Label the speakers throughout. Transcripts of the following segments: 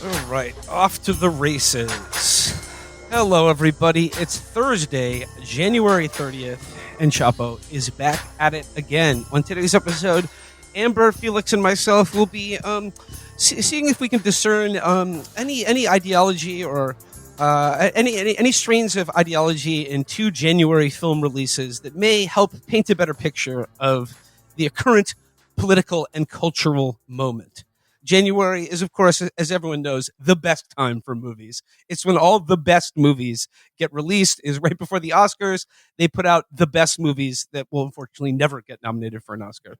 Speaker 1: All right, off to the races. Hello, everybody. It's Thursday, January 30th, and Chapo is back at it again. On today's episode, Amber, Felix, and myself will be seeing if we can discern any ideology or any strains of ideology in two January film releases that may help paint a better picture of the current political and cultural moment. January is, of course, as everyone knows, the best time for movies. It's when all the best movies get released, is right before the Oscars. They put out the best movies that will unfortunately never get nominated for an Oscar.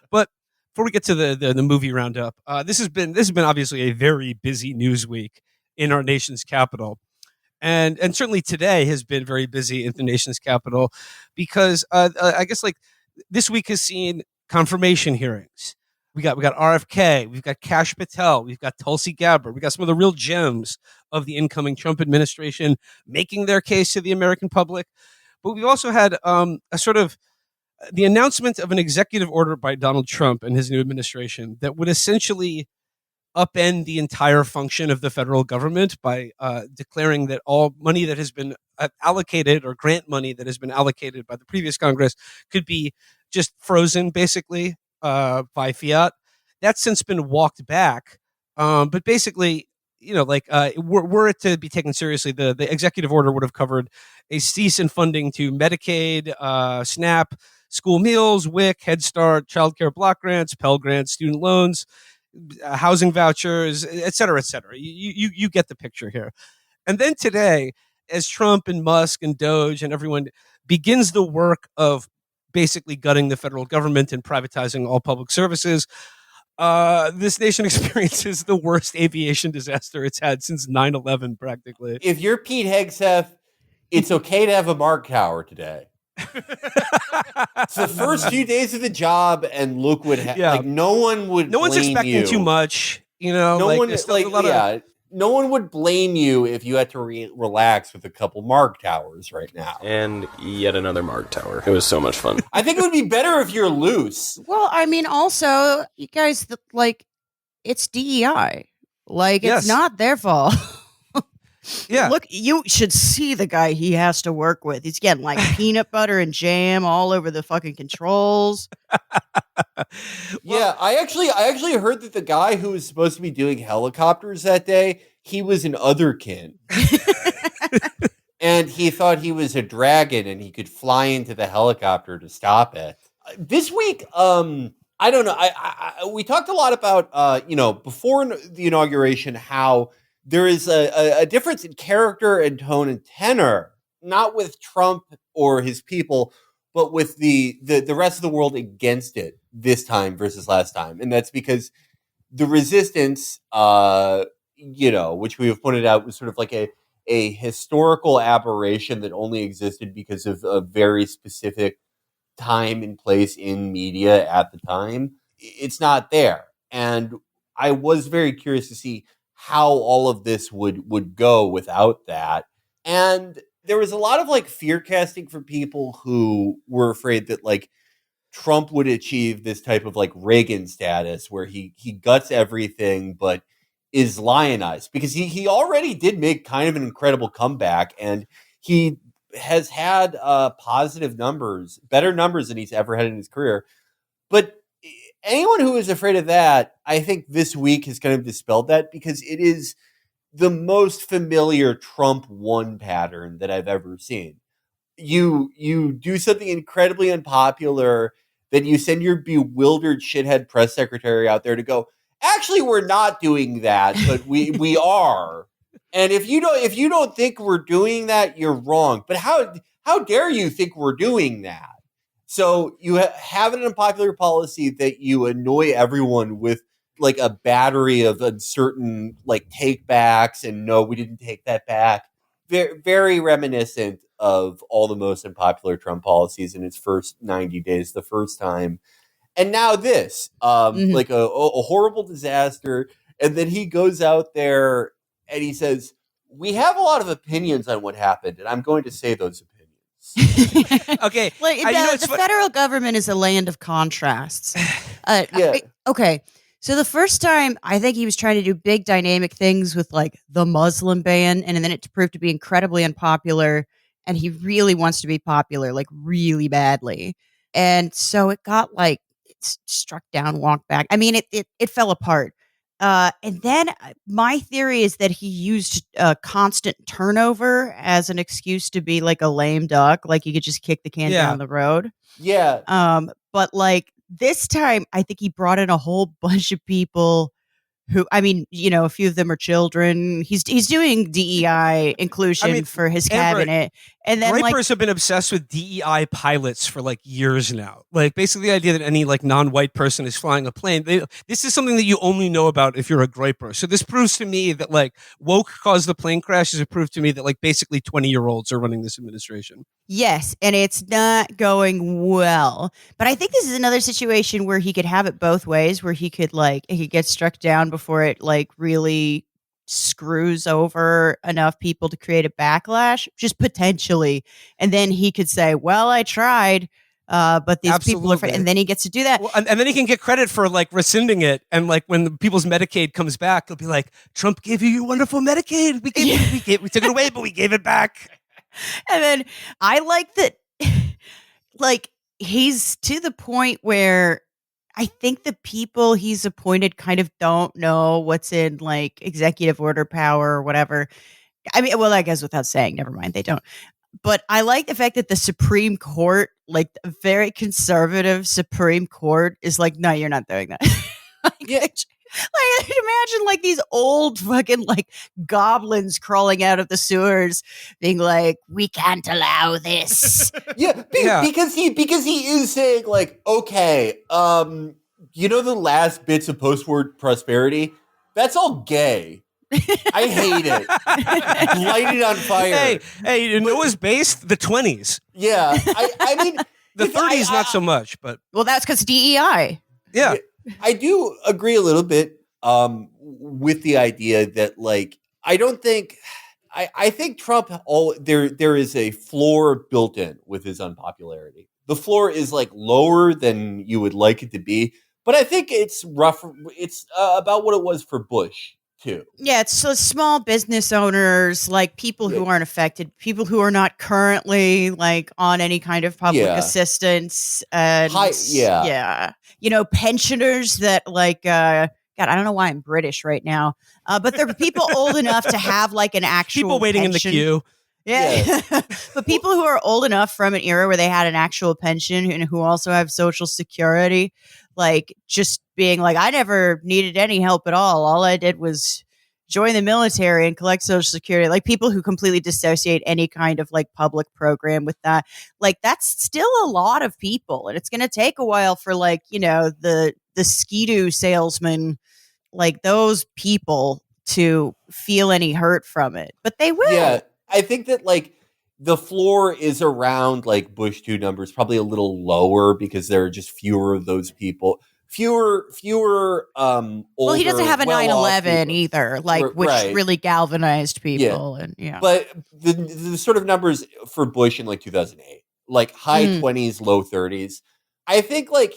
Speaker 1: But before we get to the movie roundup, this has been obviously a very busy news week in our nation's capital. And certainly today has been very busy in the nation's capital because I guess like this week has seen confirmation hearings. We got RFK, we've got Kash Patel, we've got Tulsi Gabbard, we got some of the real gems of the incoming Trump administration making their case to the American public. But we've also had a sort of the announcement of an executive order by Donald Trump and his new administration that would essentially upend the entire function of the federal government by declaring that all money that has been allocated, or grant money that has been allocated by the previous Congress, could be just frozen, basically, by fiat. That's since been walked back. But basically, were it to be taken seriously, the executive order would have covered a cease in funding to Medicaid, SNAP, school meals, WIC, Head Start, child care block grants, Pell Grants, student loans, housing vouchers, et cetera, et cetera. You get the picture here. And then today, as Trump and Musk and Doge and everyone begins the work of basically gutting the federal government and privatizing all public services, this nation experiences the worst aviation disaster it's had since 9/11, practically.
Speaker 2: If you're Pete Hegseth, it's okay to have a Mark Tower today. It's the first few days of the job, and look what like no one's
Speaker 1: expecting too much,
Speaker 2: no one would blame you if you had to relax with a couple Mark Towers right now.
Speaker 3: And yet another Mark Tower. It was so much fun.
Speaker 2: I think it would be better if you're loose.
Speaker 4: Well, I mean, also, you guys, it's DEI. It's not their fault.
Speaker 1: Yeah.
Speaker 4: Look, you should see the guy he has to work with. He's getting peanut butter and jam all over the fucking controls.
Speaker 2: Yeah, I actually heard that the guy who was supposed to be doing helicopters that day, he was an otherkin. And he thought he was a dragon and he could fly into the helicopter to stop it. This week, I don't know. We talked a lot about, before the inauguration, how there is a difference in character and tone and tenor, not with Trump or his people, but with the rest of the world against it this time versus last time. And that's because the resistance, which we have pointed out was sort of like a historical aberration that only existed because of a very specific time and place in media at the time. It's not there. And I was very curious to see how all of this would go without that. And there was a lot of fear casting for people who were afraid that Trump would achieve this type of Reagan status where he guts everything but is lionized, because he already did make kind of an incredible comeback, and he has had positive numbers, better numbers than he's ever had in his career. But anyone who is afraid of that, I think this week has kind of dispelled that, because it is the most familiar Trump one pattern that I've ever seen. You do something incredibly unpopular, then you send your bewildered shithead press secretary out there to go, actually, we're not doing that, but we are. And if you don't think we're doing that, you're wrong. But how dare you think we're doing that? So you have an unpopular policy that you annoy everyone with a battery of uncertain takebacks, and no, we didn't take that back. Very, very reminiscent of all the most unpopular Trump policies in its first 90 days, the first time. And now this, a horrible disaster. And then he goes out there and he says, we have a lot of opinions on what happened, and I'm going to say those opinions.
Speaker 1: Okay.
Speaker 4: The federal government is a land of contrasts. Okay. So the first time, I think he was trying to do big dynamic things with like the Muslim ban, and then it proved to be incredibly unpopular. And he really wants to be popular, like really badly. And so it got like struck down, walked back. I mean, it fell apart. And then my theory is that he used constant turnover as an excuse to be like a lame duck, like he could just kick the can down the road.
Speaker 2: Yeah.
Speaker 4: But like this time, I think he brought in a whole bunch of people who, I mean, a few of them are children. He's doing DEI inclusion for his cabinet. And then
Speaker 1: Gripers have been obsessed with DEI pilots for like years now. Like basically the idea that any like non-white person is flying a plane. This is something that you only know about if you're a griper. So this proves to me that like woke caused the plane crashes. It proved to me that like basically 20-year-olds are running this administration.
Speaker 4: Yes, and it's not going well. But I think this is another situation where he could have it both ways, where he could get struck down before it like really screws over enough people to create a backlash, just potentially. And then he could say, well, I tried, but these people are, and then he gets to do that.
Speaker 1: Well, and then he can get credit for like rescinding it. And like when the people's Medicaid comes back, he'll be like, Trump gave you your wonderful Medicaid. We took it away, but we gave it back.
Speaker 4: And then I like that, like, he's to the point where I think the people he's appointed kind of don't know what's in like executive order power or whatever. I mean, well, I guess without saying, never mind, they don't. But I like the fact that the Supreme Court, like a very conservative Supreme Court, is like, no, you're not doing that.
Speaker 2: Yeah.
Speaker 4: Like, imagine like these old fucking like goblins crawling out of the sewers being like, we can't allow this.
Speaker 2: Because he is saying like, okay, the last bits of post-war prosperity, that's all gay. I hate it. Light it on fire.
Speaker 1: Hey, Noah's based the 20s.
Speaker 2: Yeah. I mean,
Speaker 1: the 30s, not so much, but.
Speaker 4: Well, that's because DEI.
Speaker 1: Yeah.
Speaker 2: I do agree a little bit with the idea that, like, I don't think I think Trump there is a floor built in with his unpopularity. The floor is like lower than you would like it to be, but I think it's rough. It's about what it was for Bush too.
Speaker 4: Yeah, it's so small business owners, like people who aren't affected, people who are not currently like on any kind of public assistance. And pensioners that like, God, I don't know why I'm British right now, but there are people old enough to have like an actual
Speaker 1: people waiting
Speaker 4: pension.
Speaker 1: In the queue.
Speaker 4: Yeah. But people who are old enough from an era where they had an actual pension and who also have Social Security, like just being like, I never needed any help at all. All I did was join the military and collect Social Security. Like people who completely dissociate any kind of like public program with that. Like that's still a lot of people. And it's going to take a while for like, the Ski-Doo salesman, like those people to feel any hurt from it. But they will.
Speaker 2: Yeah. I think that like the floor is around like Bush 2 numbers, probably a little lower because there are just fewer of those people. Fewer.
Speaker 4: Well, he doesn't have a 9/11 either, like which really galvanized people, and
Speaker 2: But the sort of numbers for Bush in like 2008, like high 20s, low 30s. I think like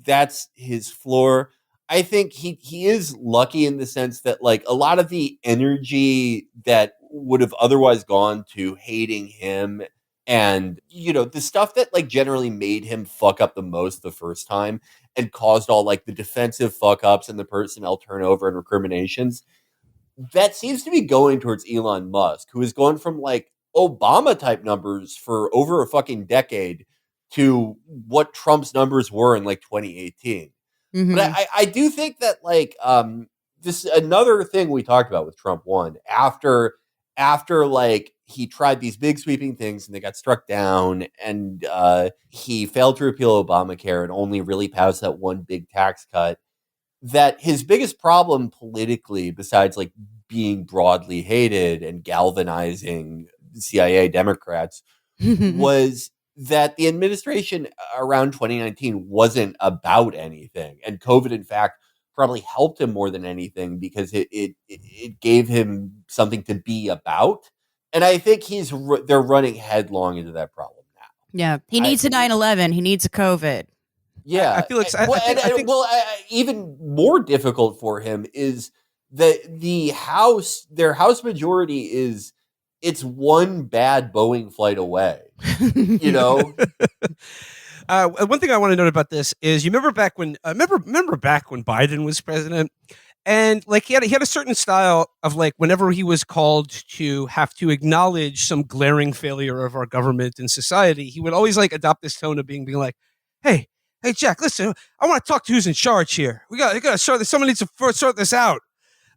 Speaker 2: that's his floor. I think he is lucky in the sense that like a lot of the energy that would have otherwise gone to hating him and, the stuff that like generally made him fuck up the most the first time and caused all like the defensive fuck ups and the personnel turnover and recriminations, that seems to be going towards Elon Musk, who has gone from like Obama type numbers for over a fucking decade to what Trump's numbers were in like 2018. Mm-hmm. But I do think that like this another thing we talked about with Trump 1 after like he tried these big sweeping things and they got struck down and he failed to repeal Obamacare and only really passed that one big tax cut, that his biggest problem politically, besides like being broadly hated and galvanizing CIA Democrats, was that the administration around 2019 wasn't about anything. And COVID, in fact, probably helped him more than anything because it gave him something to be about. And I think they're running headlong into that problem now.
Speaker 4: Yeah. He needs a 9/11. He needs a COVID.
Speaker 2: Yeah,
Speaker 1: Felix,
Speaker 2: even more difficult for him is that their House majority it's one bad Boeing flight away. You know,
Speaker 1: one thing I want to note about this is you remember back when remember back when Biden was president, and like he had a certain style of like whenever he was called to have to acknowledge some glaring failure of our government and society, he would always like adopt this tone of being like, hey Jack, listen, I want to talk to who's in charge here. We got to sort this. Someone needs to sort this out.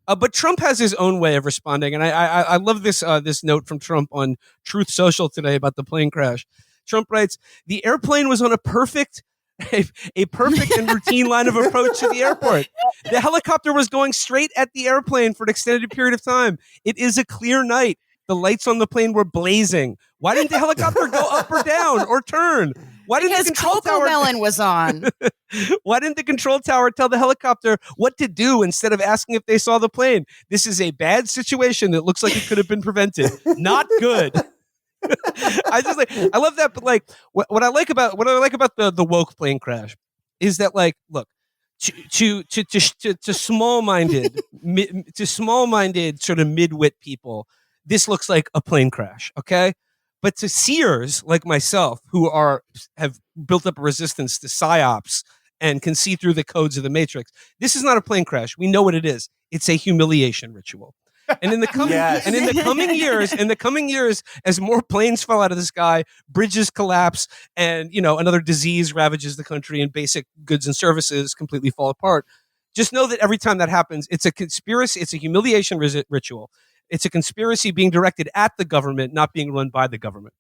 Speaker 1: But Trump has his own way of responding, and I love this this note from Trump on Truth Social today about the plane crash. Trump writes, "The airplane was on a perfect and routine line of approach to the airport. The helicopter was going straight at the airplane for an extended period of time. It is a clear night. The lights on the plane were blazing. Why didn't the helicopter go up or down or turn? Why didn't the control tower
Speaker 4: Melon was on?
Speaker 1: Why didn't the control tower tell the helicopter what to do instead of asking if they saw the plane? This is a bad situation that looks like it could have been prevented. Not good." I love that, but like what I like about the woke plane crash is that like look to small-minded sort of midwit people, this looks like a plane crash, okay? But to seers like myself who have built up a resistance to psyops and can see through the codes of the matrix, this is not a plane crash. We know what it is. It's a humiliation ritual. And in the coming years, as more planes fall out of the sky, bridges collapse, and another disease ravages the country, and basic goods and services completely fall apart, just know that every time that happens, it's a conspiracy. It's a humiliation ritual. It's a conspiracy being directed at the government, not being run by the government.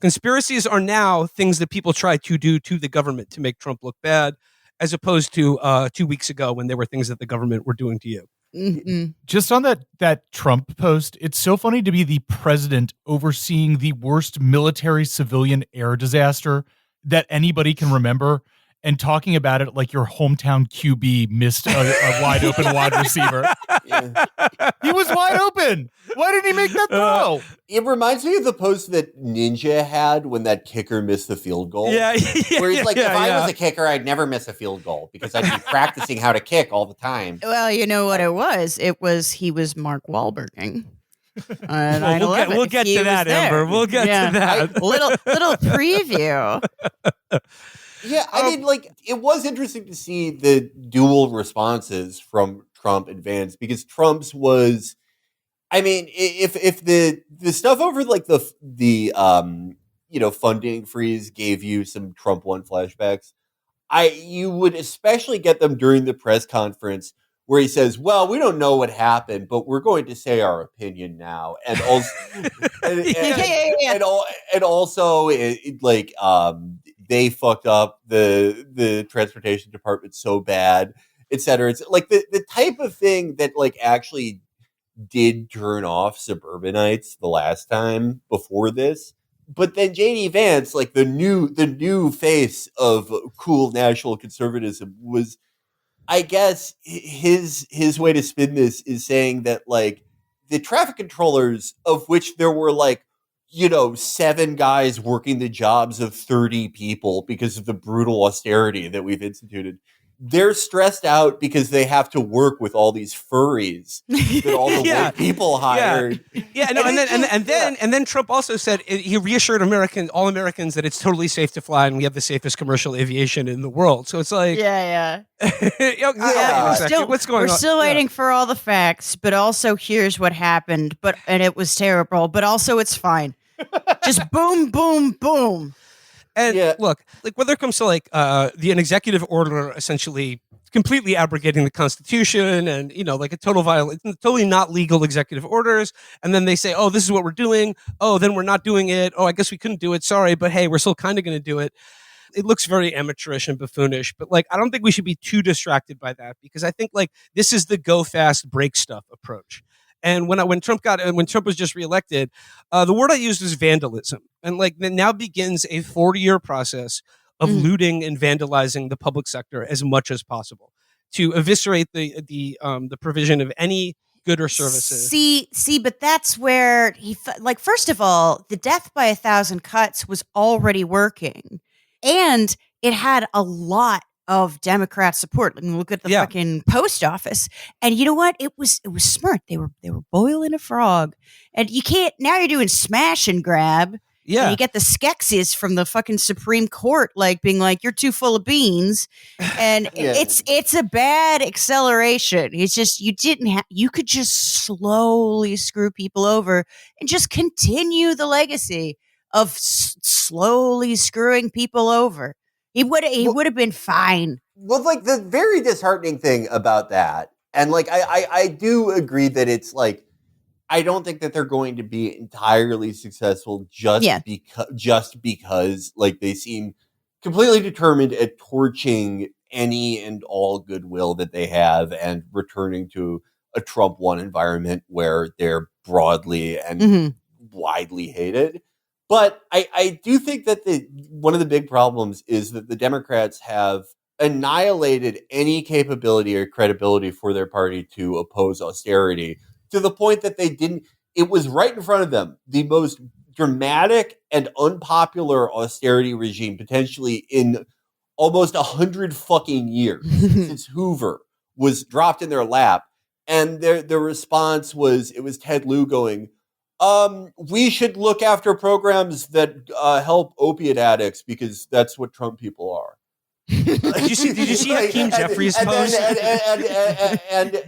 Speaker 1: Conspiracies are now things that people try to do to the government to make Trump look bad, as opposed to 2 weeks ago when they were things that the government were doing to you.
Speaker 4: Mm-hmm.
Speaker 5: Just on that Trump post, it's so funny to be the president overseeing the worst military civilian air disaster that anybody can remember and talking about it like your hometown QB missed a wide open wide receiver.
Speaker 2: Yeah.
Speaker 5: He was wide open. Why didn't he make that throw?
Speaker 2: It reminds me of the post that Ninja had when that kicker missed the field goal.
Speaker 1: Yeah,
Speaker 2: where he's like, if I
Speaker 1: yeah.
Speaker 2: was a kicker, I'd never miss a field goal because I'd be practicing how to kick all the time.
Speaker 4: Well, you know what it was? He was Mark Wahlberging.
Speaker 1: We'll get to that, Amber. We'll get to that.
Speaker 4: Little preview.
Speaker 2: Yeah, I mean, like, it was interesting to see the dual responses from Trump and Vance, because Trump's was, I mean, if the stuff over like the funding freeze gave you some Trump one flashbacks, you would especially get them during the press conference where he says, "Well, we don't know what happened, but we're going to say our opinion now," and also, and also, they fucked up the transportation department so bad, et cetera. It's like the type of thing that like actually did turn off suburbanites the last time before this. But then JD Vance, like the new face of cool national conservatism, was, I guess, his way to spin this is saying that like the traffic controllers, of which there were like 7 guys working the jobs of 30 people because of the brutal austerity that we've instituted, they're stressed out because they have to work with all these furries that all the white people hired.
Speaker 1: And then Trump also said, he reassured all Americans that it's totally safe to fly and we have the safest commercial aviation in the world. So it's like, what's going on?
Speaker 4: We're still waiting for all the facts, but also here's what happened. And it was terrible, but also it's fine. Just boom, boom, boom.
Speaker 1: And look, like whether it comes to like an executive order essentially completely abrogating the Constitution and, like a totally not legal executive orders. And then they say, oh, this is what we're doing. Oh, then we're not doing it. Oh, I guess we couldn't do it. Sorry. But hey, we're still kind of going to do it. It looks very amateurish and buffoonish, but like, I don't think we should be too distracted by that, because I think like this is the go fast, break stuff approach. And when Trump was just reelected, the word I used was vandalism, and like then now begins a 40-year process of looting and vandalizing the public sector as much as possible to eviscerate the provision of any good or services.
Speaker 4: See, but that's where first of all, the death by 1,000 cuts was already working, and it had a lot of Democrat support. I mean, look at the fucking post office, and you know what? It was smart. They were boiling a frog, and you can't now. You're doing smash and grab.
Speaker 1: Yeah.
Speaker 4: And you get the Skeksis from the fucking Supreme Court, like being like, "You're too full of beans," and it's a bad acceleration. It's just you could just slowly screw people over and just continue the legacy of slowly screwing people over. He would have been fine.
Speaker 2: Well, like the very disheartening thing about that, and like I do agree that it's like I don't think that they're going to be entirely successful just because like they seem completely determined at torching any and all goodwill that they have and returning to a Trump one environment where they're broadly and widely hated. But I do think that one of the big problems is that the Democrats have annihilated any capability or credibility for their party to oppose austerity, to the point that it was right in front of them, the most dramatic and unpopular austerity regime potentially in almost 100 fucking years since Hoover was dropped in their lap. And their response was Ted Lieu going, we should look after programs that help opiate addicts because that's what Trump people are.
Speaker 1: Did you see Hakeem Jeffries' post?
Speaker 2: And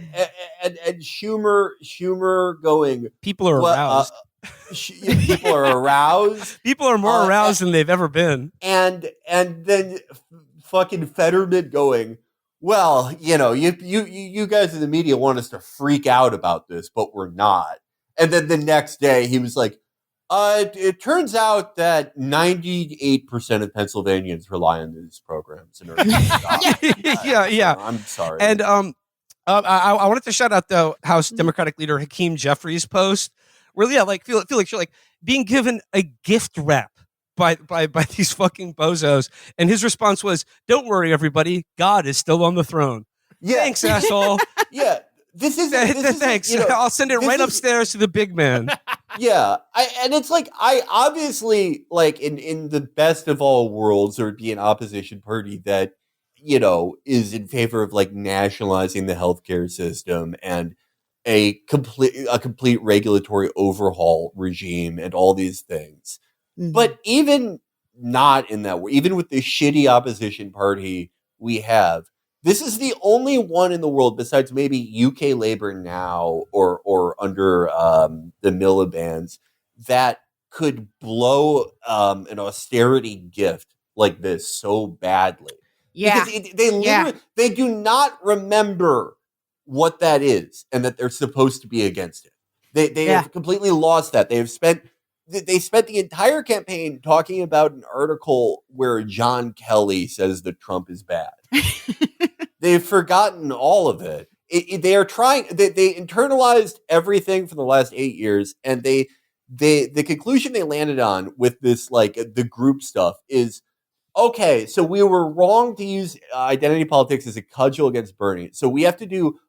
Speaker 2: Schumer going,
Speaker 1: people are aroused.
Speaker 2: People are aroused.
Speaker 1: People are more aroused than they've ever been.
Speaker 2: And then fucking Fetterman going, well, you guys in the media want us to freak out about this, but we're not. And then the next day he was like, it turns out that 98% of Pennsylvanians rely on these programs.
Speaker 1: Yeah.
Speaker 2: I'm sorry.
Speaker 1: And I wanted to shout out though House Democratic leader Hakeem Jeffries' post, where feel like you're like being given a gift wrap by these fucking bozos, and his response was, "Don't worry, everybody, God is still on the throne." Yeah. Thanks, asshole.
Speaker 2: Yeah.
Speaker 1: Thanks. I'll send it right upstairs to the big man.
Speaker 2: Yeah. And it's like, I obviously, like, in the best of all worlds, there would be an opposition party that, is in favor of, like, nationalizing the healthcare system and a complete regulatory overhaul regime and all these things. Mm-hmm. But even not in that way, even with the shitty opposition party we have, this is the only one in the world, besides maybe UK Labour now or under the Miliband's, that could blow an austerity gift like this so badly.
Speaker 4: Yeah,
Speaker 2: because they do not remember what that is and that they're supposed to be against it. They have completely lost that. They spent the entire campaign talking about an article where John Kelly says that Trump is bad. They've forgotten all of it. They are trying. They internalized everything for the last 8 years, and the conclusion they landed on with this, like, the group stuff is, okay, so we were wrong to use identity politics as a cudgel against Bernie. So we have to do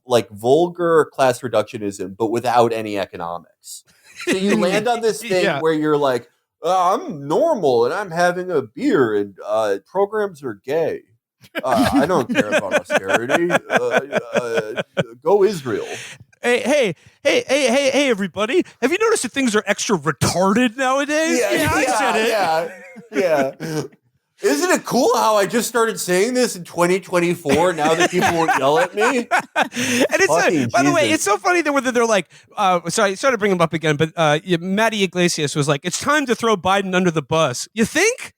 Speaker 2: like vulgar class reductionism, but without any economics. So you land on this thing where you're like, I'm normal and I'm having a beer and programs are gay. I don't care about austerity. Go Israel.
Speaker 1: Hey, everybody. Have you noticed that things are extra retarded nowadays? I said it.
Speaker 2: Yeah. Isn't it cool how I just started saying this in 2024 now that people won't yell at me?
Speaker 1: And it's by the way, it's so funny that whether they're like, sorry to bring him up again, but Matty Iglesias was like, it's time to throw Biden under the bus. You think?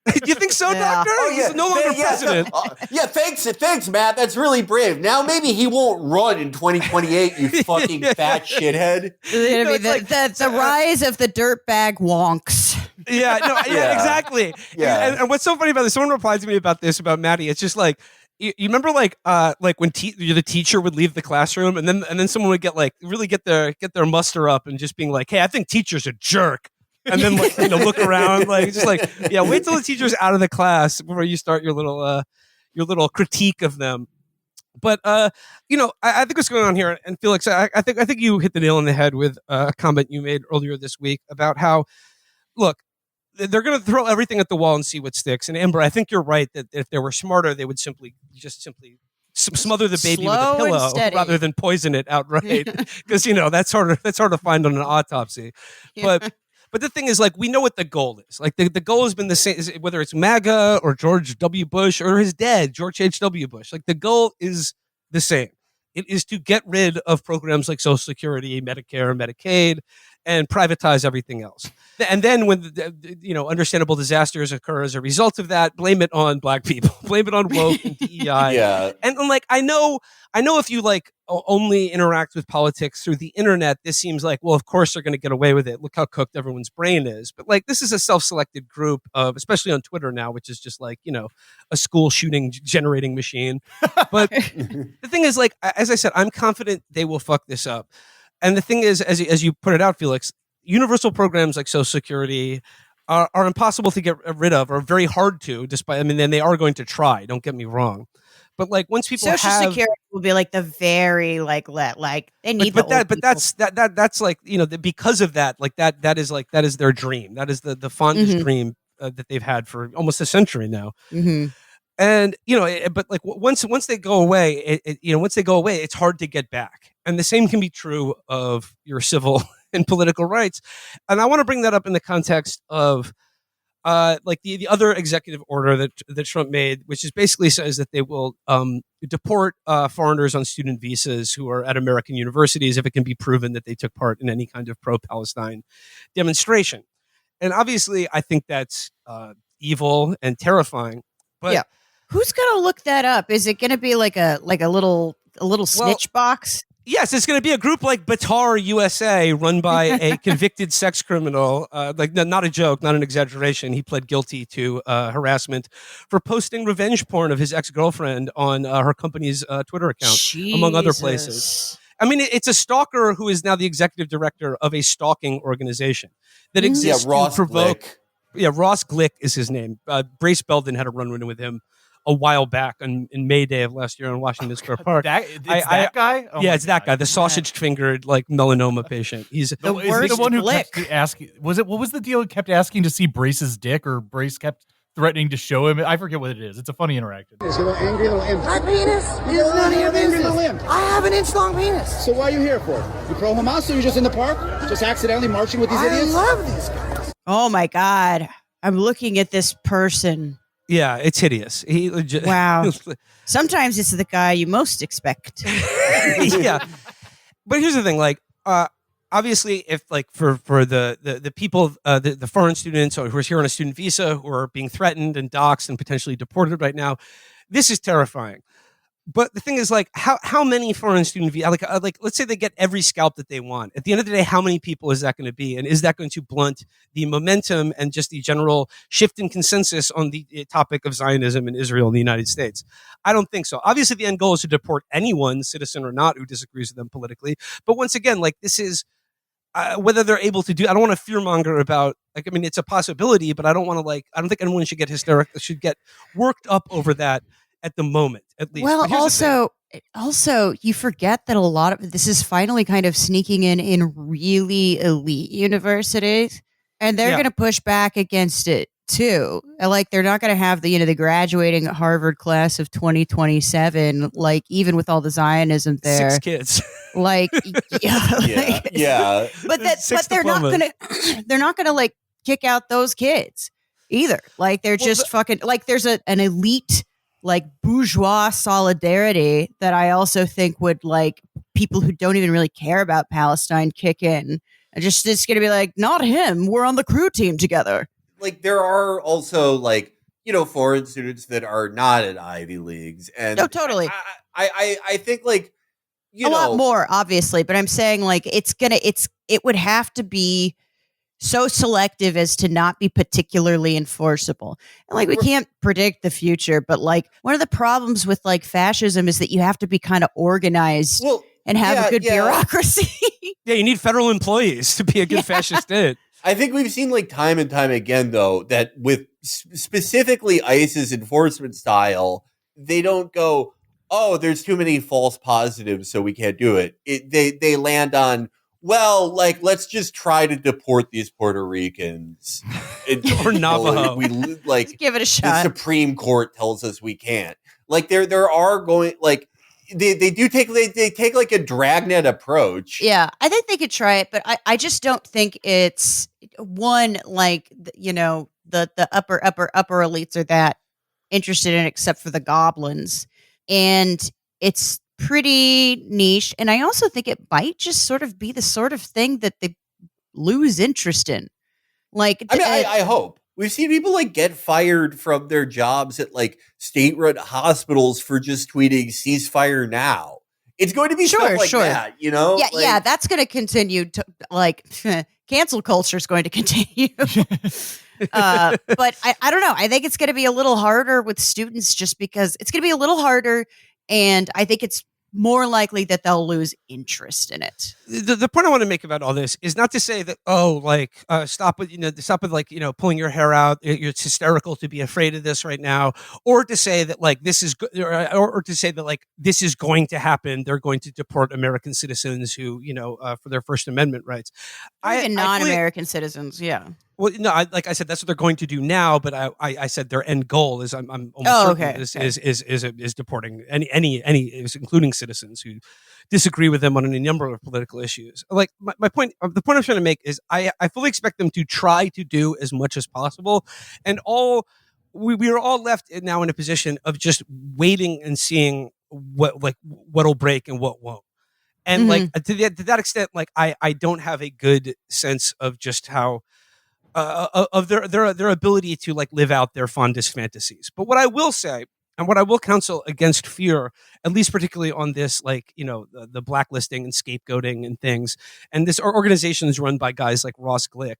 Speaker 1: Do you think so, Doctor?
Speaker 2: Oh, yeah.
Speaker 1: He's no longer president.
Speaker 2: Thanks, Matt. That's really brave. Now maybe he won't run in 2028, you fucking fat shithead.
Speaker 4: The rise of the dirtbag wonks.
Speaker 1: Exactly. Yeah. And what's so funny about this, someone replied to me about this, about Maddie. It's just like, you remember like when the teacher would leave the classroom and then someone would get their muster up and just being like, hey, I think teacher's a jerk. And then look around, wait till the teacher's out of the class before you start your little critique of them. But I think what's going on here, and Felix, I think you hit the nail on the head with a comment you made earlier this week about how, look, they're going to throw everything at the wall and see what sticks. And Amber, I think you're right that if they were smarter, they would simply smother the baby with a
Speaker 4: Slow and
Speaker 1: pillow
Speaker 4: steady.
Speaker 1: rather than poison it outright. Because that's hard to find on an autopsy. But the thing is, like, we know what the goal is. Like, the goal has been the same, whether it's MAGA or George W. Bush or his dad, George H.W. Bush. Like, the goal is the same. It is to get rid of programs like Social Security, Medicare, Medicaid, and privatize everything else. And then when understandable disasters occur as a result of that, blame it on black people, blame it on woke and DEI.
Speaker 2: Yeah.
Speaker 1: And like, I know if you like only interact with politics through the internet, this seems like, well, of course they're going to get away with it. Look how cooked everyone's brain is. But like, this is a self-selected group of, especially on Twitter now, which is just like, a school shooting generating machine. But the thing is, like, as I said, I'm confident they will fuck this up. And the thing is, as you put it out, Felix, universal programs like Social Security are impossible to get rid of, or very hard to, then they are going to try, don't get me wrong. But like, once people
Speaker 4: Social Security will be like the very they need
Speaker 1: that's like, because of that, like that is their dream. That is the fondest dream that they've had for almost a century now.
Speaker 4: Mm-hmm.
Speaker 1: And but like once they go away, it's hard to get back. And the same can be true of your civil and political rights. And I want to bring that up in the context of like the other executive order that Trump made, which is basically says that they will deport foreigners on student visas who are at American universities if it can be proven that they took part in any kind of pro-Palestine demonstration. And obviously, I think that's evil and terrifying. But
Speaker 4: yeah. Who's going to look that up? Is it going to be like a little snitch box?
Speaker 1: Yes, it's going to be a group like Batar USA, run by a convicted sex criminal. Not a joke, not an exaggeration. He pled guilty to harassment for posting revenge porn of his ex-girlfriend on her company's Twitter account, among other places. I mean, it's a stalker who is now the executive director of a stalking organization that exists to provoke.
Speaker 2: Glick.
Speaker 1: Yeah, Ross Glick is his name. Brace Belden had a run-in with him a while back in May Day of last year on Washington Square Park.
Speaker 5: That guy? Oh
Speaker 1: yeah, it's that guy, the sausage-fingered like melanoma patient. He's
Speaker 4: the worst.
Speaker 5: The one who
Speaker 4: Glick.
Speaker 5: kept asking. What was the deal? Kept asking to see Brace's dick, or Brace kept threatening to show him. I forget what it is. It's a funny interaction.
Speaker 6: Is he a little angry, little imp?
Speaker 7: My penis is none of your business. I have an inch-long penis.
Speaker 6: So why are you here for? You pro-Hamas, or you just in the park? Just accidentally marching with these idiots?
Speaker 7: I love these guys.
Speaker 4: Oh my God. I'm looking at this person.
Speaker 1: Yeah, it's hideous. He legit.
Speaker 4: Wow. Sometimes it's the guy you most expect.
Speaker 1: Yeah. But here's the thing, like, obviously, if like for the people, the foreign students who are here on a student visa who are being threatened and doxxed and potentially deported right now, this is terrifying. But the thing is, like, how many foreign student visa, like let's say they get every scalp that they want. At the end of the day, how many people is that going to be? And is that going to blunt the momentum and just the general shift in consensus on the topic of Zionism in Israel and the United States? I don't think so. Obviously, the end goal is to deport anyone, citizen or not, who disagrees with them politically. But once again, like, this is whether they're able to do. I don't want to fearmonger about. Like, I mean, it's a possibility, but I don't want to I don't think anyone should get hysterical. Should get worked up over that. At the moment, at least.
Speaker 4: Well, also, you forget that a lot of this is finally kind of sneaking in really elite universities, and they're going to push back against it too. Like, they're not going to have the graduating Harvard class of 2027, like, even with all the Zionism there.
Speaker 1: 6 kids.
Speaker 4: Like,
Speaker 2: yeah.
Speaker 4: But they're not gonna like kick out those kids either. Like, they're just fucking like, there's an elite, like, bourgeois solidarity that I also think would, like, people who don't even really care about Palestine kick in. And it's going to be like, not him. We're on the crew team together.
Speaker 2: Like, there are also, like, foreign students that are not at Ivy Leagues. And
Speaker 4: no, totally.
Speaker 2: I think, like,
Speaker 4: a lot more, obviously. But I'm saying, like, it would have to be so selective as to not be particularly enforceable. And like, we can't predict the future, but like, one of the problems with like fascism is that you have to be kind of organized and have a good bureaucracy.
Speaker 1: Yeah, you need federal employees to be a good fascist state.
Speaker 2: I think we've seen, like, time and time again, though, that with specifically ICE's enforcement style, they don't go, oh, there's too many false positives, so we can't do it. They land on, well, like, let's just try to deport these Puerto Ricans
Speaker 1: Or Navajo.
Speaker 2: We like
Speaker 4: Let's give it a
Speaker 2: the
Speaker 4: shot.
Speaker 2: Supreme Court tells us we can't. Like, there are going, like, they take like a dragnet approach.
Speaker 4: Yeah, I think they could try it, but I just don't think it's one like the upper elites are that interested in it, except for the goblins, and it's pretty niche. And I also think it might just sort of be the sort of thing that they lose interest in. Like,
Speaker 2: I mean, I hope. We've seen people like get fired from their jobs at like state-run hospitals for just tweeting "ceasefire now." It's going to be stuff like that, you know?
Speaker 4: Yeah,
Speaker 2: like,
Speaker 4: yeah, that's going to continue to like cancel culture is going to continue. But I don't know. I think it's going to be a little harder with students just because it's going to be a little harder, and I think it's more likely that they'll lose interest in it.
Speaker 1: The point I want to make about all this is not to say that stop with pulling your hair out. It's hysterical to be afraid of this right now, or to say that like this is or to say that like this is going to happen. They're going to deport American citizens who for their First Amendment rights.
Speaker 4: Even non-American citizens, yeah.
Speaker 1: Well, no, like I said, that's what they're going to do now. But I said their end goal is I'm almost certain is deporting any including citizens who disagree with them on any number of political issues. Like my point, the point I'm trying to make is I fully expect them to try to do as much as possible, and we are all left now in a position of just waiting and seeing what'll break and what won't. And like to that extent, like I don't have a good sense of just how. Of their ability to like live out their fondest fantasies. But what I will say, and what I will counsel against fear, at least particularly on this, like, the blacklisting and scapegoating and things, and this organization is run by guys like Ross Glick,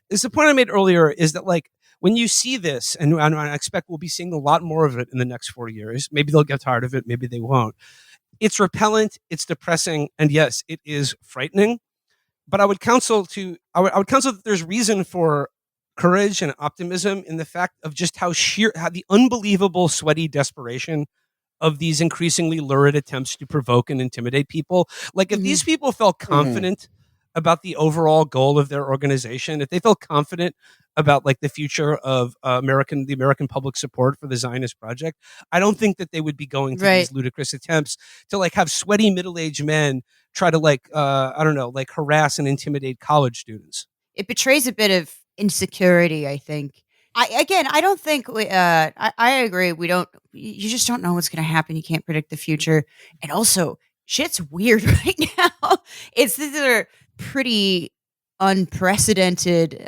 Speaker 1: is the point I made earlier is that like, when you see this, and I expect we'll be seeing a lot more of it in the next 4 years, maybe they'll get tired of it, maybe they won't. It's repellent, it's depressing, and yes, it is frightening. But I would counsel that there's reason for courage and optimism in the fact of just how the unbelievable sweaty desperation of these increasingly lurid attempts to provoke and intimidate people. Like if these people felt confident about the overall goal of their organization, if they felt confident about like the future of the American public support for the Zionist project, I don't think that they would be going to these ludicrous attempts to like have sweaty middle-aged men try to like harass and intimidate college students.
Speaker 4: It betrays a bit of insecurity, I think. I don't think I agree. You just don't know what's going to happen. You can't predict the future. And also, shit's weird right now. These are pretty unprecedented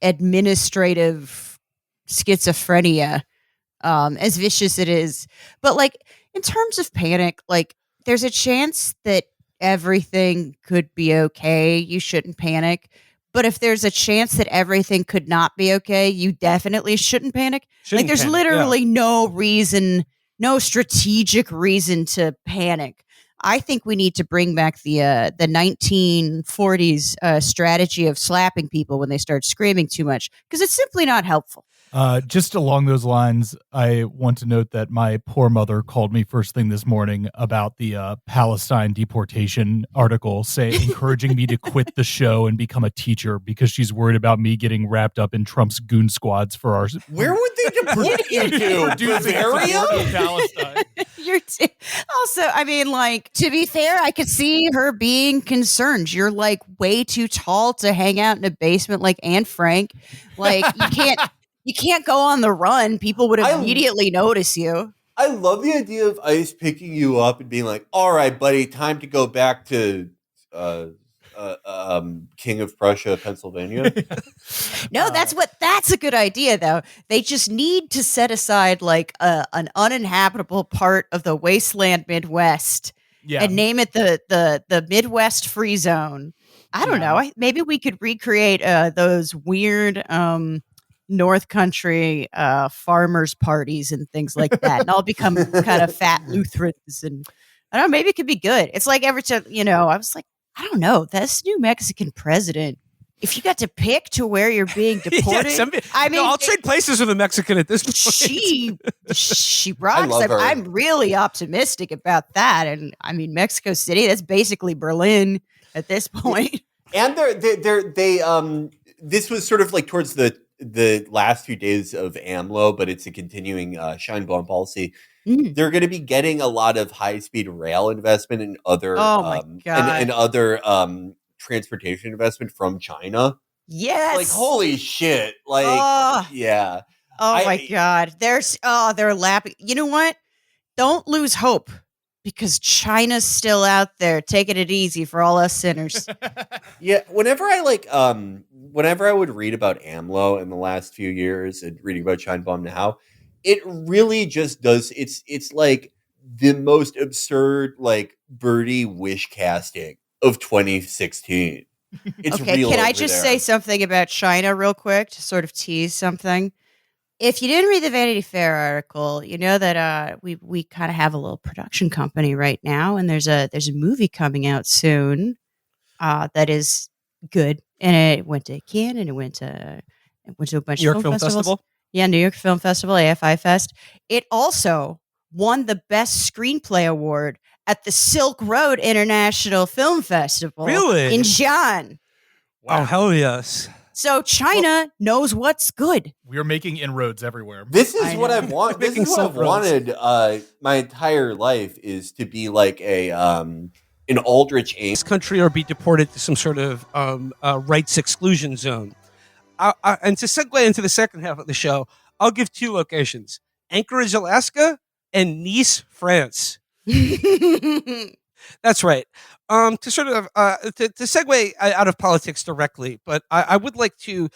Speaker 4: administrative schizophrenia, as vicious it is. But like in terms of panic, like there's a chance that everything could be okay. You shouldn't panic. But if there's a chance that everything could not be okay, you definitely shouldn't panic. There's literally no reason, no strategic reason to panic. I think we need to bring back the 1940s strategy of slapping people when they start screaming too much, because it's simply not helpful.
Speaker 5: Just along those lines, I want to note that my poor mother called me first thing this morning about the Palestine deportation article, encouraging me to quit the show and become a teacher because she's worried about me getting wrapped up in Trump's goon squads for our.
Speaker 2: Where would they deport you to? Bavaria?
Speaker 5: Palestine.
Speaker 4: Also, I mean, like, to be fair, I could see her being concerned. You're like way too tall to hang out in a basement like Anne Frank. Like, you can't go on the run. People would immediately notice you.
Speaker 2: I love the idea of ICE picking you up and being like, all right, buddy, time to go back to King of Prussia, Pennsylvania.
Speaker 4: No, that's a good idea, though. They just need to set aside like an uninhabitable part of the wasteland Midwest and name it the Midwest Free Zone. I don't know. Maybe we could recreate those weird North Country farmers parties and things like that, and all become kind of fat Lutherans, and I don't know, maybe it could be good. It's like every time, I was like, I don't know, this new Mexican president if you got to pick to where you're being deported,
Speaker 1: I'll trade places with a Mexican at this point.
Speaker 4: She rocks.
Speaker 2: love her.
Speaker 4: I'm really optimistic about that. And I mean, Mexico City, that's basically Berlin at this point.
Speaker 2: And this was sort of like towards the last few days of AMLO, but it's a continuing shine bomb policy. They're going to be getting a lot of high speed rail investment and other and other transportation investment from China.
Speaker 4: Yes.
Speaker 2: Like, holy shit. Like, yeah.
Speaker 4: Oh my God. They're lapping. You know what? Don't lose hope, because China's still out there taking it easy for all us sinners.
Speaker 2: Yeah. Whenever I would read about AMLO in the last few years and reading about Shine Bomb now, it really just does. It's like the most absurd, like, birdie wish casting of 2016. It's
Speaker 4: okay,
Speaker 2: real.
Speaker 4: can I just say something about China real quick to sort of tease something? If you didn't read the Vanity Fair article, you know that we kind of have a little production company right now, and there's a movie coming out soon that is good, and it went to Cannes, and it went to a bunch
Speaker 1: New
Speaker 4: of
Speaker 1: York Film
Speaker 4: festivals.
Speaker 1: Festival.
Speaker 4: Yeah, New York Film Festival, AFI Fest. It also won the Best Screenplay Award at the Silk Road International Film Festival.
Speaker 1: Really?
Speaker 4: In Xi'an.
Speaker 1: Wow, hell yes.
Speaker 4: So China knows what's good.
Speaker 5: We are making inroads everywhere.
Speaker 2: This is what I've wanted. This is what I've wanted my entire life, is to be like an Aldrich Ames.
Speaker 1: This country or be deported to some sort of rights exclusion zone. And to segue into the second half of the show, I'll give two locations: Anchorage, Alaska, and Nice, France. That's right. To sort of to segue out of politics directly, but I would like to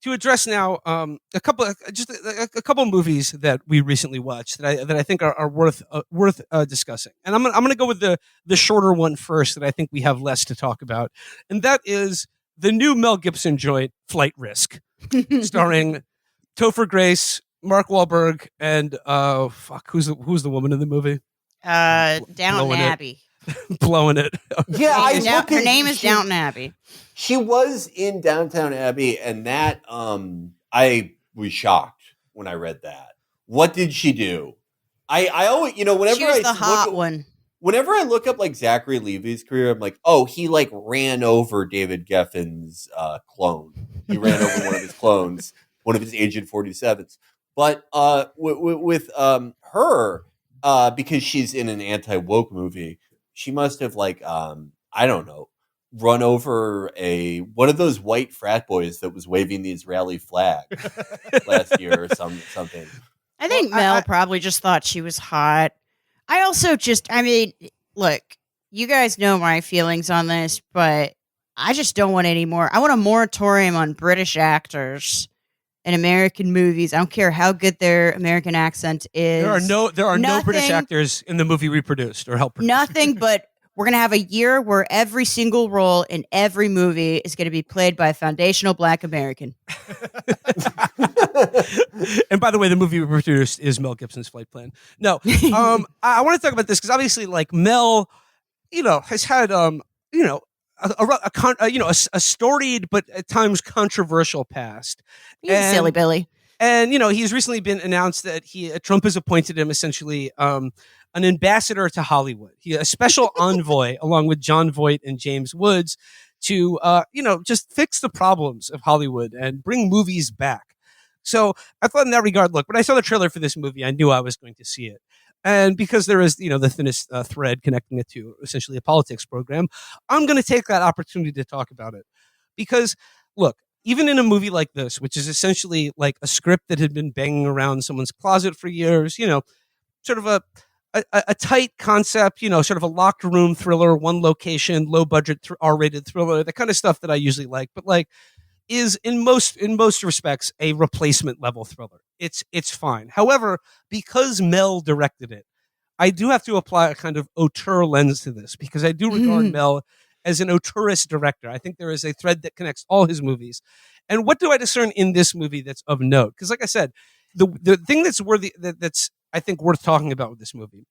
Speaker 1: address now a couple movies that we recently watched that I think are worth discussing. And I'm gonna go with the shorter one first, that I think we have less to talk about, and that is the new Mel Gibson joint, Flight Risk, starring Topher Grace, Mark Wahlberg, and who's the woman in the movie?
Speaker 4: Downton Abbey.
Speaker 1: Blowing it.
Speaker 2: Yeah,
Speaker 4: her name is Downton Abbey.
Speaker 2: She was in Downton Abbey, and that I was shocked when I read that. What did she do? I always, whenever
Speaker 4: she was the hot one.
Speaker 2: Whenever I look up like Zachary Levi's career, I'm like, oh, he like ran over David Geffen's clone. He ran over one of his clones, one of his Agent 47s. But with her, because she's in an anti-woke movie, she must have like I don't know, run over one of those white frat boys that was waving the Israeli flag last year or something.
Speaker 4: I think Mel probably just thought she was hot. I also look, you guys know my feelings on this, but I just don't want any more. I want a moratorium on British actors in American movies. I don't care how good their American accent is.
Speaker 1: There are no British actors in the movie we produced or helped produce.
Speaker 4: Nothing, but we're going to have a year where every single role in every movie is going to be played by a foundational Black American.
Speaker 1: And by the way, the movie we produced is Mel Gibson's Flight Plan. No, I want to talk about this because obviously, like, Mel, has had, a storied but at times controversial past.
Speaker 4: He's silly Billy.
Speaker 1: And, he's recently been announced that Trump has appointed him essentially an ambassador to Hollywood. A special envoy along with John Voight and James Woods to, just fix the problems of Hollywood and bring movies back. So I thought in that regard, look, when I saw the trailer for this movie, I knew I was going to see it. And because there is, the thinnest thread connecting it to essentially a politics program, I'm going to take that opportunity to talk about it. Because, look, even in a movie like this, which is essentially like a script that had been banging around someone's closet for years, sort of a tight concept, sort of a locked room thriller, one location, low budget, R-rated thriller, the kind of stuff that I usually like, but like is in most respects a replacement level thriller. It's fine. However, because Mel directed it, I do have to apply a kind of auteur lens to this because I do regard Mel as an auteurist director. I think there is a thread that connects all his movies. And what do I discern in this movie that's of note? Because like I said, the thing that's that's I think worth talking about with this movie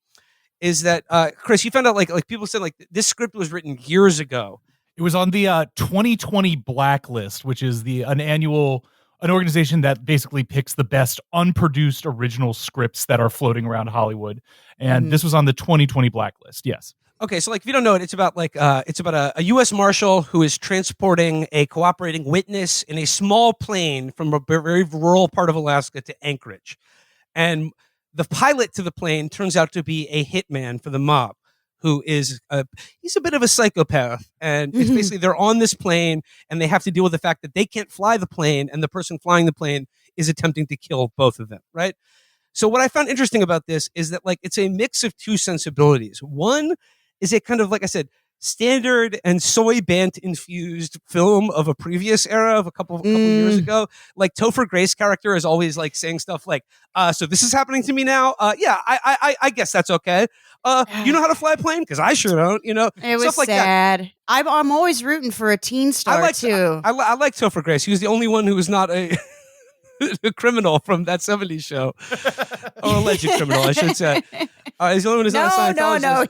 Speaker 1: is that Chris, you found out like people said like this script was written years ago
Speaker 5: It was on the 2020 Blacklist, which is an organization that basically picks the best unproduced original scripts that are floating around Hollywood. And this was on the 2020 Blacklist. Yes.
Speaker 1: Okay, so like if you don't know it, it's about a U.S. Marshal who is transporting a cooperating witness in a small plane from a very rural part of Alaska to Anchorage, and the pilot to the plane turns out to be a hitman for the mob, who is he's a bit of a psychopath, and it's basically they're on this plane and they have to deal with the fact that they can't fly the plane, and the person flying the plane is attempting to kill both of them, right? So what I found interesting about this is that like it's a mix of two sensibilities. One is a kind of, like I said, standard and soy bant infused film of a previous era of a couple years ago. Like Topher Grace's character is always like saying stuff like, so this is happening to me now. Yeah, I guess that's okay. You know how to fly a plane? Because I sure don't, you know.
Speaker 4: It was
Speaker 1: stuff like
Speaker 4: sad.
Speaker 1: That.
Speaker 4: I'm always rooting for a teen star too.
Speaker 1: I like Topher Grace. He was the only one who was not a criminal from that 70s show. Or alleged criminal, I should say. He's the only one who's not a Scientologist.
Speaker 4: No,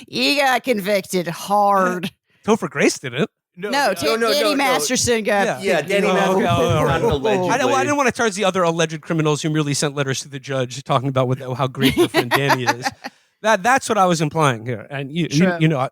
Speaker 4: he got convicted hard.
Speaker 1: Topher Grace didn't.
Speaker 4: Danny Masterson got
Speaker 2: Danny Masterson.
Speaker 1: I didn't want to charge the other alleged criminals who merely sent letters to the judge talking about how great their friend Danny is. That's what I was implying here, and you know.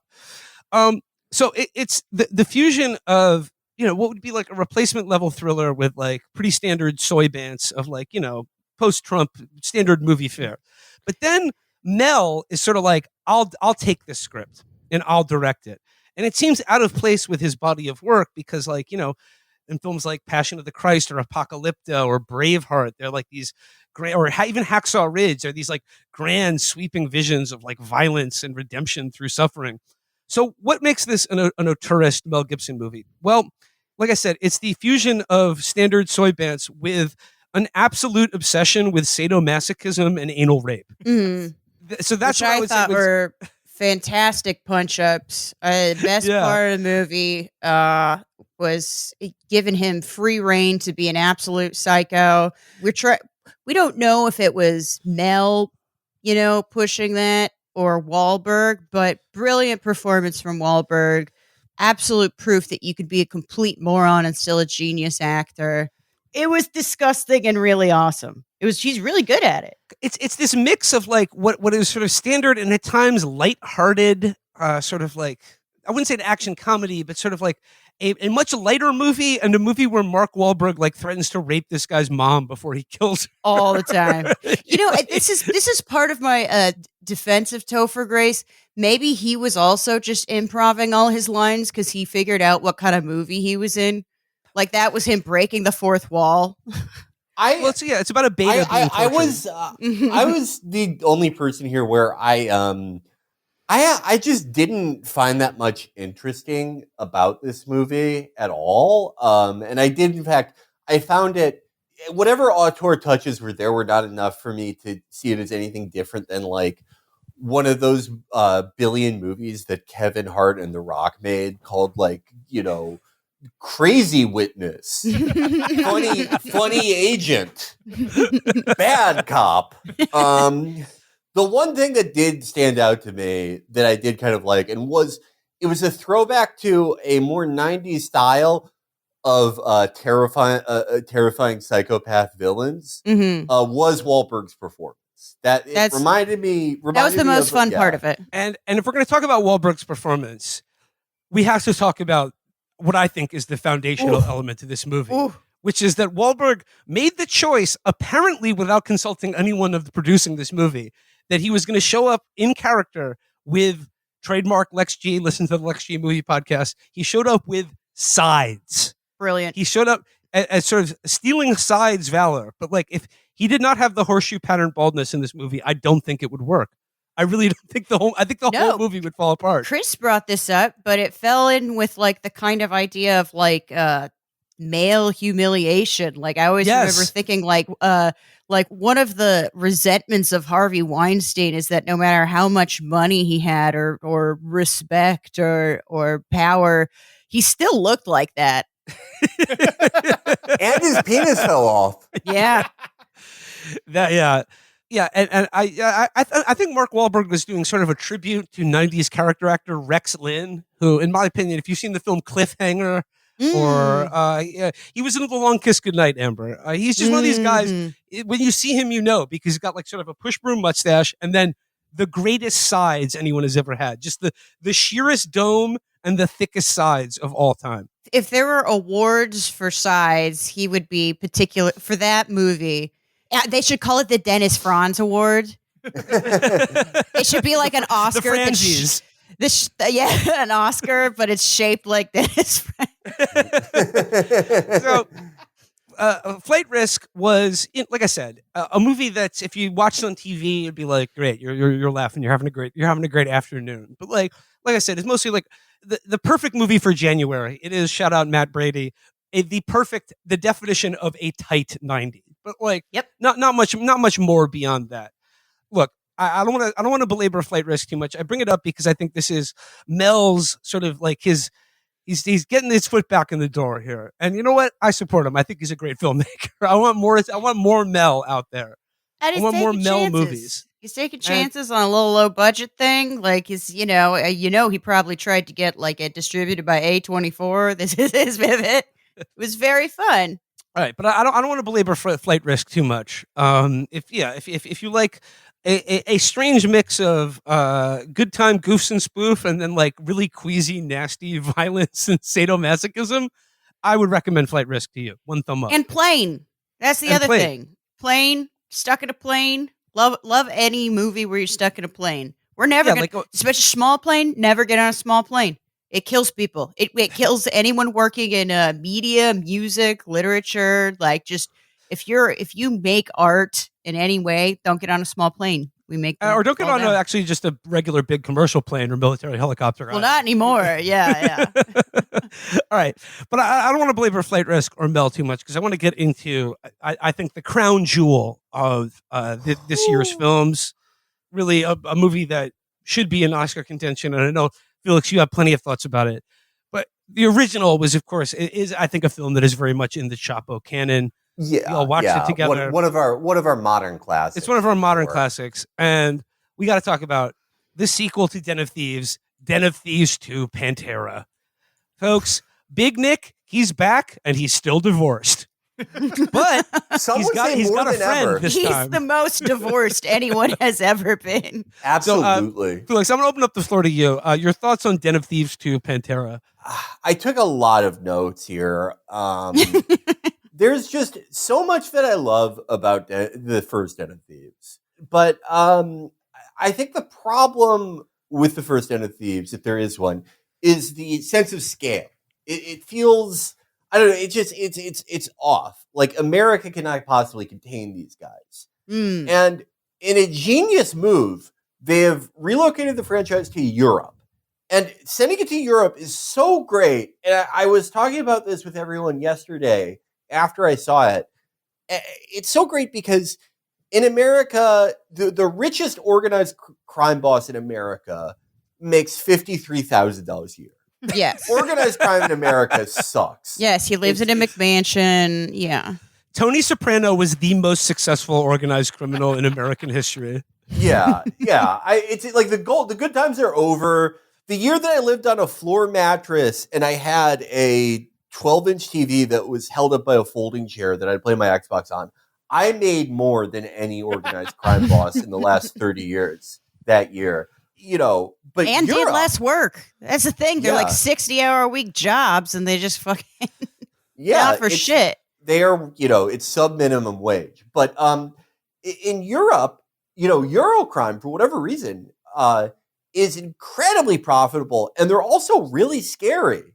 Speaker 1: So it's the fusion of, you know, what would be like a replacement level thriller with like pretty standard soy bants of like, you know, post-Trump standard movie fare. But then Mel is sort of like, I'll take this script and I'll direct it. And it seems out of place with his body of work because, like, you know, in films like Passion of the Christ or Apocalypto or Braveheart, they're like these great, or even Hacksaw Ridge, they're these like grand sweeping visions of like violence and redemption through suffering. So what makes this an auteurist Mel Gibson movie? Well, like I said, it's the fusion of standard soy bants with an absolute obsession with sadomasochism and anal rape. So that's
Speaker 4: what I would thought were fantastic punch-ups. Best part of the movie was giving him free reign to be an absolute psycho. We don't know if it was Mel, you know, pushing that or Wahlberg, but brilliant performance from Wahlberg. Absolute proof that you could be a complete moron and still a genius actor. It was disgusting and really awesome. She's really good at it.
Speaker 1: It's this mix of like what is sort of standard and at times lighthearted, sort of like, I wouldn't say an action comedy, but sort of like a much lighter movie, and a movie where Mark Wahlberg like threatens to rape this guy's mom before he kills her
Speaker 4: all the time. You know, this is part of my defense of Topher Grace. Maybe he was also just improvising all his lines because he figured out what kind of movie he was in. Like that was him breaking the fourth wall.
Speaker 1: It's about a beta.
Speaker 2: I was the only person here where I just didn't find that much interesting about this movie at all. And I did, in fact, I found it, whatever auteur touches were there were not enough for me to see it as anything different than like one of those billion movies that Kevin Hart and The Rock made called like, you know, Crazy Witness, funny agent, bad cop. The one thing that did stand out to me that I did kind of like, and it was a throwback to a more 90s style of terrifying psychopath villains, was Wahlberg's performance. That reminded me. That
Speaker 4: was the most fun part of it.
Speaker 1: And if we're going to talk about Wahlberg's performance, we have to talk about what I think is the foundational element to this movie, which is that Wahlberg made the choice, apparently without consulting anyone of producing this movie, that he was going to show up in character with trademark Lex G. Listen to the Lex G movie podcast. He showed up with sides.
Speaker 4: Brilliant.
Speaker 1: He showed up as sort of stealing sides valor. But like, if he did not have the horseshoe pattern baldness in this movie, I don't think it would work. I really don't think the whole movie would fall apart.
Speaker 4: Chris brought this up, but it fell in with like the kind of idea of like male humiliation. Like I always remember thinking like one of the resentments of Harvey Weinstein is that no matter how much money he had or respect or power, he still looked like that.
Speaker 2: And his penis fell off.
Speaker 4: Yeah.
Speaker 1: Yeah, and I think Mark Wahlberg was doing sort of a tribute to '90s character actor Rex Linn, who, in my opinion, if you've seen the film Cliffhanger, or yeah, he was in The Long Kiss Goodnight, Amber. He's just one of these guys. When you see him, you know, because he's got like sort of a push broom mustache, and then the greatest sides anyone has ever had. Just the sheerest dome and the thickest sides of all time.
Speaker 4: If there were awards for sides, he would be particular for that movie. They should call it the Dennis Franz Award. It should be like an Oscar.
Speaker 1: The Franzies.
Speaker 4: An Oscar, but it's shaped like Dennis Franz.
Speaker 1: So, Flight Risk was, like I said, a movie that's, if you watched it on TV, it'd be like, great, you're laughing, you're having a great afternoon. But like I said, it's mostly like the perfect movie for January. It is, shout out Matt Brady, the definition of a tight 90. But like,
Speaker 4: yep,
Speaker 1: not much more beyond that. Look, I don't want to belabor Flight Risk too much. I bring it up because I think this is Mel's sort of like he's getting his foot back in the door here. And you know what? I support him. I think he's a great filmmaker. I want more Mel out there.
Speaker 4: And
Speaker 1: I want more Mel
Speaker 4: chances.
Speaker 1: movies.
Speaker 4: He's taking chances on a little low budget thing. Like he's, he probably tried to get like it distributed by A24. This is his pivot. It was very fun.
Speaker 1: All right, but I don't want to belabor Flight Risk too much. If you like a strange mix of good time goofs and spoof, and then like really queasy, nasty violence and sadomasochism, I would recommend Flight Risk to you. One thumb up.
Speaker 4: And plane. That's the other thing. Plane, stuck in a plane. Love any movie where you're stuck in a plane. We're never gonna, especially small plane. Never get on a small plane. It kills people. It kills anyone working in media, music, literature. Like, just if you make art in any way, don't get on a small plane. We make
Speaker 1: or don't get on actually just a regular big commercial plane or military helicopter.
Speaker 4: Well, not anymore. Yeah.
Speaker 1: All right, but I don't want to belabor Flight Risk or Mel too much because I want to get into I think the crown jewel of this year's films. Really, a movie that should be in Oscar contention, and I know, Felix, you have plenty of thoughts about it. But the original was, of course, is I think a film that is very much in the Chapo canon.
Speaker 2: Yeah,
Speaker 1: we all watched it together.
Speaker 2: One of our modern classics.
Speaker 1: It's one of our modern classics, and we got to talk about the sequel to Den of Thieves 2: Pantera. Folks, Big Nick, he's back, and he's still divorced. But he's got a friend this time.
Speaker 4: He's the most divorced anyone has ever been.
Speaker 2: Absolutely.
Speaker 1: So, Felix, I'm going to open up the floor to you. Your thoughts on Den of Thieves 2: Pantera?
Speaker 2: I took a lot of notes here. There's just so much that I love about the first Den of Thieves. But I think the problem with the first Den of Thieves, if there is one, is the sense of scale. It feels, I don't know, it's off. Like, America cannot possibly contain these guys. And in a genius move, they have relocated the franchise to Europe. And sending it to Europe is so great. And I was talking about this with everyone yesterday after I saw it. It's so great because in America, the richest organized crime boss in America makes $53,000 a year.
Speaker 4: Yes.
Speaker 2: Organized crime in America sucks.
Speaker 4: Yes, he lives in a McMansion. Yeah.
Speaker 1: Tony Soprano was the most successful organized criminal in American history.
Speaker 2: Yeah. It's like the good times are over. The year that I lived on a floor mattress and I had a 12-inch TV that was held up by a folding chair that I'd play my Xbox on, I made more than any organized crime boss in the last 30 years that year. But
Speaker 4: and
Speaker 2: Europe,
Speaker 4: did less work. That's the thing. They're like 60-hour-a-week jobs, and they just fucking not for shit.
Speaker 2: They are, it's sub-minimum wage. But in Europe, Eurocrime, for whatever reason, is incredibly profitable, and they're also really scary.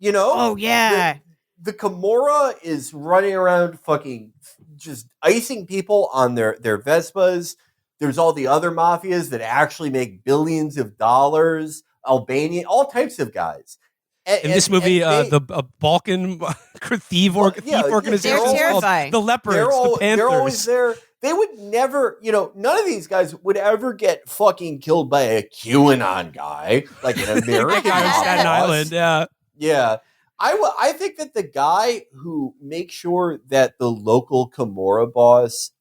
Speaker 4: Oh yeah.
Speaker 2: The Camorra is running around fucking just icing people on their Vespas. There's all the other mafias that actually make billions of dollars. Albania, all types of guys.
Speaker 1: In this movie, the Balkan thief organization,
Speaker 4: they're terrifying.
Speaker 1: The Leopards, the Panthers.
Speaker 2: They're always there. They would never, none of these guys would ever get fucking killed by a QAnon guy, like an American
Speaker 1: guy on Staten
Speaker 2: boss.
Speaker 1: Island. Yeah.
Speaker 2: Yeah. I think that the guy who makes sure that the local Camorra boss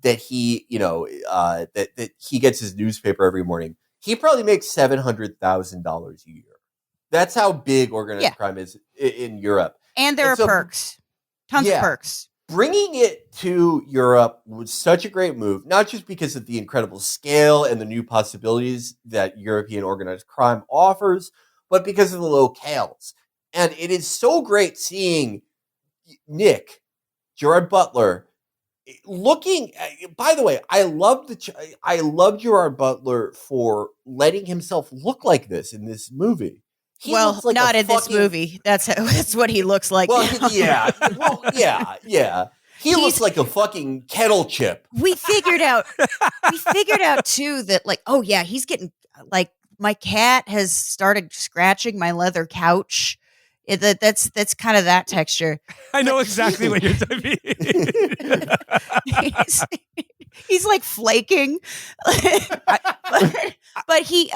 Speaker 2: that he, that he gets his newspaper every morning, he probably makes $700,000 a year. That's how big organized crime is in Europe.
Speaker 4: And there are perks. Tons of perks.
Speaker 2: Bringing it to Europe was such a great move, not just because of the incredible scale and the new possibilities that European organized crime offers, but because of the locales. And it is so great seeing Nick, Gerard Butler, looking. By the way, I love Gerard Butler for letting himself look like this in this movie. He looks like
Speaker 4: not in this movie. That's what he looks like.
Speaker 2: Well,
Speaker 4: now.
Speaker 2: yeah. He looks like a fucking kettle chip.
Speaker 4: We figured out too that he's getting like my cat has started scratching my leather couch. That's kind of that texture.
Speaker 1: I know exactly what you're talking about.
Speaker 4: He's like flaking. but he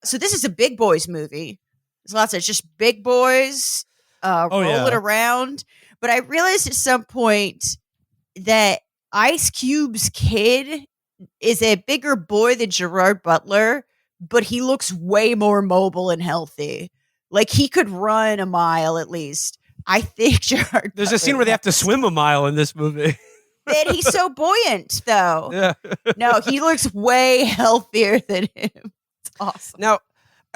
Speaker 4: so this is a big boys movie. There's lots of just big boys rolling around. But I realized at some point that Ice Cube's kid is a bigger boy than Gerard Butler, but he looks way more mobile and healthy. Like he could run a mile at least. I think Gerard
Speaker 1: There's
Speaker 4: Butler
Speaker 1: a scene where they have to swim a mile in this movie.
Speaker 4: And he's so buoyant, though.
Speaker 1: Yeah.
Speaker 4: No, he looks way healthier than him. It's awesome.
Speaker 1: Now,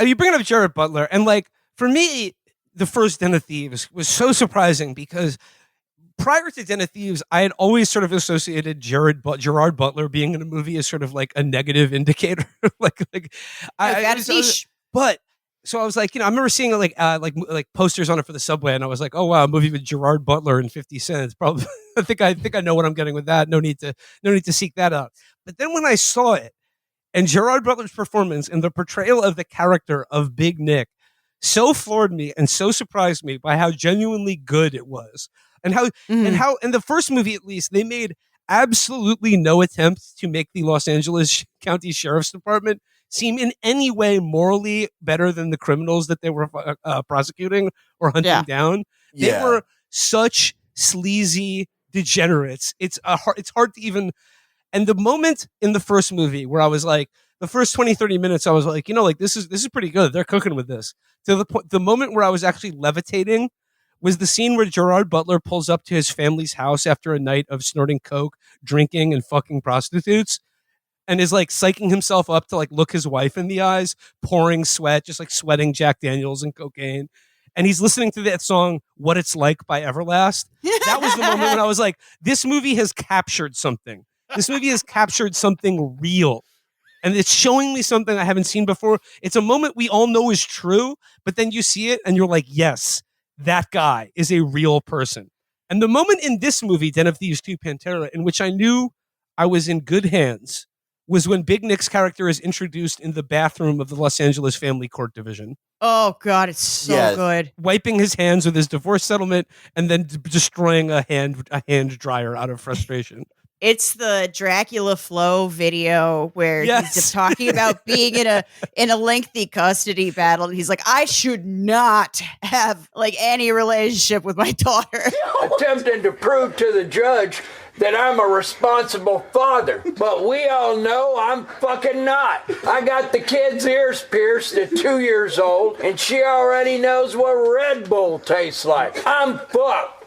Speaker 1: you bring up Gerard Butler, and like for me, the first Den of Thieves was so surprising because prior to Den of Thieves, I had always sort of associated Gerard Butler being in a movie as sort of like a negative indicator. But so I was like, I remember seeing like posters on it for the subway, and I was like, oh wow, a movie with Gerard Butler and 50 Cent. Probably, I think I know what I'm getting with that. No need to seek that out. But then when I saw it, and Gerard Butler's performance and the portrayal of the character of Big Nick so floored me and so surprised me by how genuinely good it was, and how in the first movie at least they made absolutely no attempt to make the Los Angeles County Sheriff's Department seem in any way morally better than the criminals that they were prosecuting or hunting down. They were such sleazy degenerates. It's hard to even. And the moment in the first movie where I was like, the first 20, 30 minutes, I was like, this is pretty good. They're cooking with this. To the moment where I was actually levitating was the scene where Gerard Butler pulls up to his family's house after a night of snorting coke, drinking, and fucking prostitutes, and is like psyching himself up to like look his wife in the eyes, pouring sweat, just like sweating Jack Daniels and cocaine. And he's listening to that song, What It's Like by Everlast. That was the moment when I was like, this movie has captured something. This movie has captured something real. And it's showing me something I haven't seen before. It's a moment we all know is true, but then you see it and you're like, yes, that guy is a real person. And the moment in this movie, Den of Thieves 2 Pantera, in which I knew I was in good hands, was when Big Nick's character is introduced in the bathroom of the Los Angeles Family Court Division.
Speaker 4: Oh, God, it's so good.
Speaker 1: Wiping his hands with his divorce settlement and then destroying a hand dryer out of frustration.
Speaker 4: It's the Dracula Flow video where he's just talking about being in a lengthy custody battle. And he's like, I should not have like any relationship with my daughter.
Speaker 8: Attempting to prove to the judge that I'm a responsible father. But we all know I'm fucking not. I got the kid's ears pierced at 2 years old, and she already knows what Red Bull tastes like. I'm fucked.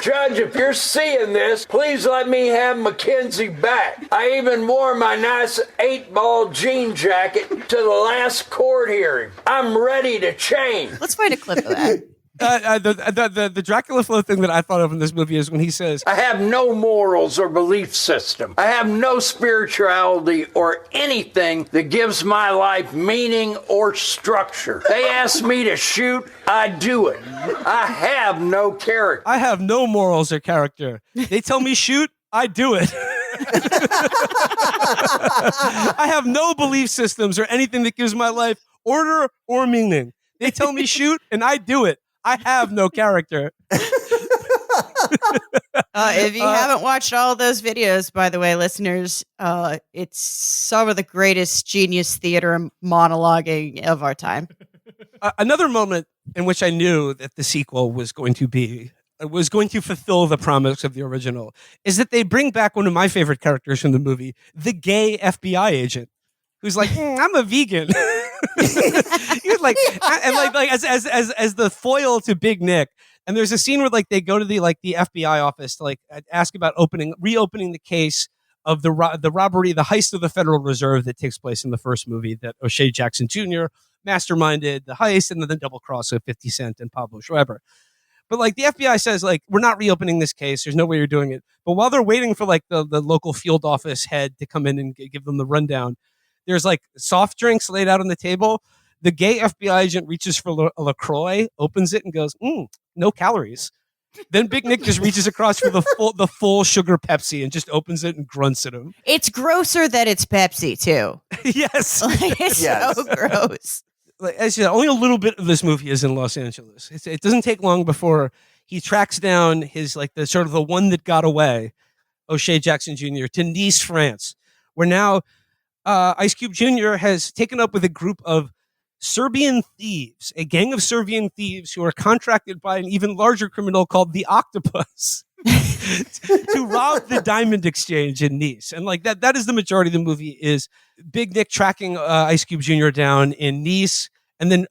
Speaker 8: Judge, if you're seeing this, please let me have Mackenzie back. I even wore my nice 8-ball jean jacket to the last court hearing. I'm ready to change.
Speaker 4: Let's find a clip of that.
Speaker 1: The Dracula Flow thing that I thought of in this movie is when he says,
Speaker 8: I have no morals or belief system. I have no spirituality or anything that gives my life meaning or structure. They ask me to shoot, I do it. I have no character.
Speaker 1: I have no morals or character. They tell me shoot, I do it. I have no belief systems or anything that gives my life order or meaning. They tell me shoot, and I do it. I have no character.
Speaker 4: If you haven't watched all those videos, by the way, listeners, it's some of the greatest genius theater monologuing of our time.
Speaker 1: Another moment in which I knew that the sequel was going to be was going to fulfill the promise of the original is that they bring back one of my favorite characters from the movie, the gay FBI agent, who's like, I'm a vegan. He was like, and like as the foil to Big Nick. And there's a scene where like they go to the FBI office to like ask about reopening the case of the robbery, the heist of the Federal Reserve that takes place in the first movie that O'Shea Jackson Jr. masterminded the heist and then the double cross of 50 Cent and Pablo Schreiber. But like the FBI says, like, we're not reopening this case. There's no way you're doing it. But while they're waiting for like the local field office head to come in and give them the rundown, there's like soft drinks laid out on the table. The gay FBI agent reaches for a LaCroix, opens it and goes, no calories. Then Big Nick just reaches across for the full sugar Pepsi and just opens it and grunts at him.
Speaker 4: It's grosser that it's Pepsi too.
Speaker 1: Yes.
Speaker 4: Like, it's
Speaker 2: Yes.
Speaker 4: so gross.
Speaker 1: Like, as you said, only a little bit of this movie is in Los Angeles. It doesn't take long before he tracks down his like the sort of the one that got away, O'Shea Jackson Jr. to Nice, France, where now Ice Cube Jr. has taken up with a group of Serbian thieves, a gang of Serbian thieves who are contracted by an even larger criminal called the Octopus to rob the diamond exchange in Nice. And like that is the majority of the movie is Big Nick tracking Ice Cube Jr. down in Nice and then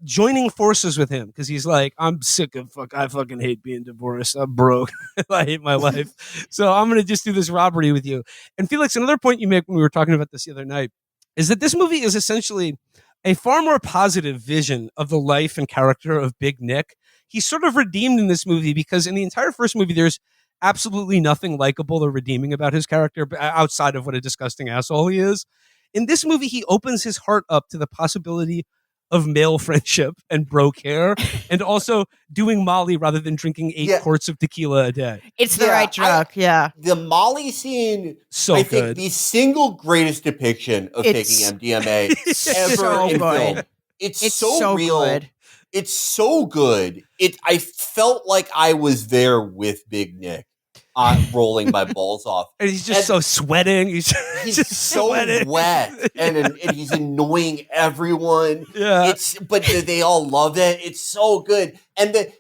Speaker 1: joining forces with him because he's like, I'm sick of I fucking hate being divorced. I'm broke. I hate my life. So I'm going to just do this robbery with you. And Felix, another point you make when we were talking about this the other night is that this movie is essentially a far more positive vision of the life and character of Big Nick. He's sort of redeemed in this movie because in the entire first movie, there's absolutely nothing likable or redeeming about his character outside of what a disgusting asshole he is. In this movie, he opens his heart up to the possibility of male friendship and bro care and also doing Molly rather than drinking 8 quarts of tequila a day.
Speaker 4: It's the right drug.
Speaker 2: The Molly scene, I think the single greatest depiction of taking MDMA ever
Speaker 4: so
Speaker 2: in
Speaker 4: good.
Speaker 2: film. It's so real.
Speaker 4: Good.
Speaker 2: It's so good. I felt like I was there with Big Nick, rolling my balls off.
Speaker 1: And he's just so sweating. He's just
Speaker 2: so
Speaker 1: sweating.
Speaker 2: wet, and he's annoying everyone.
Speaker 1: Yeah,
Speaker 2: but they all love it. It's so good. And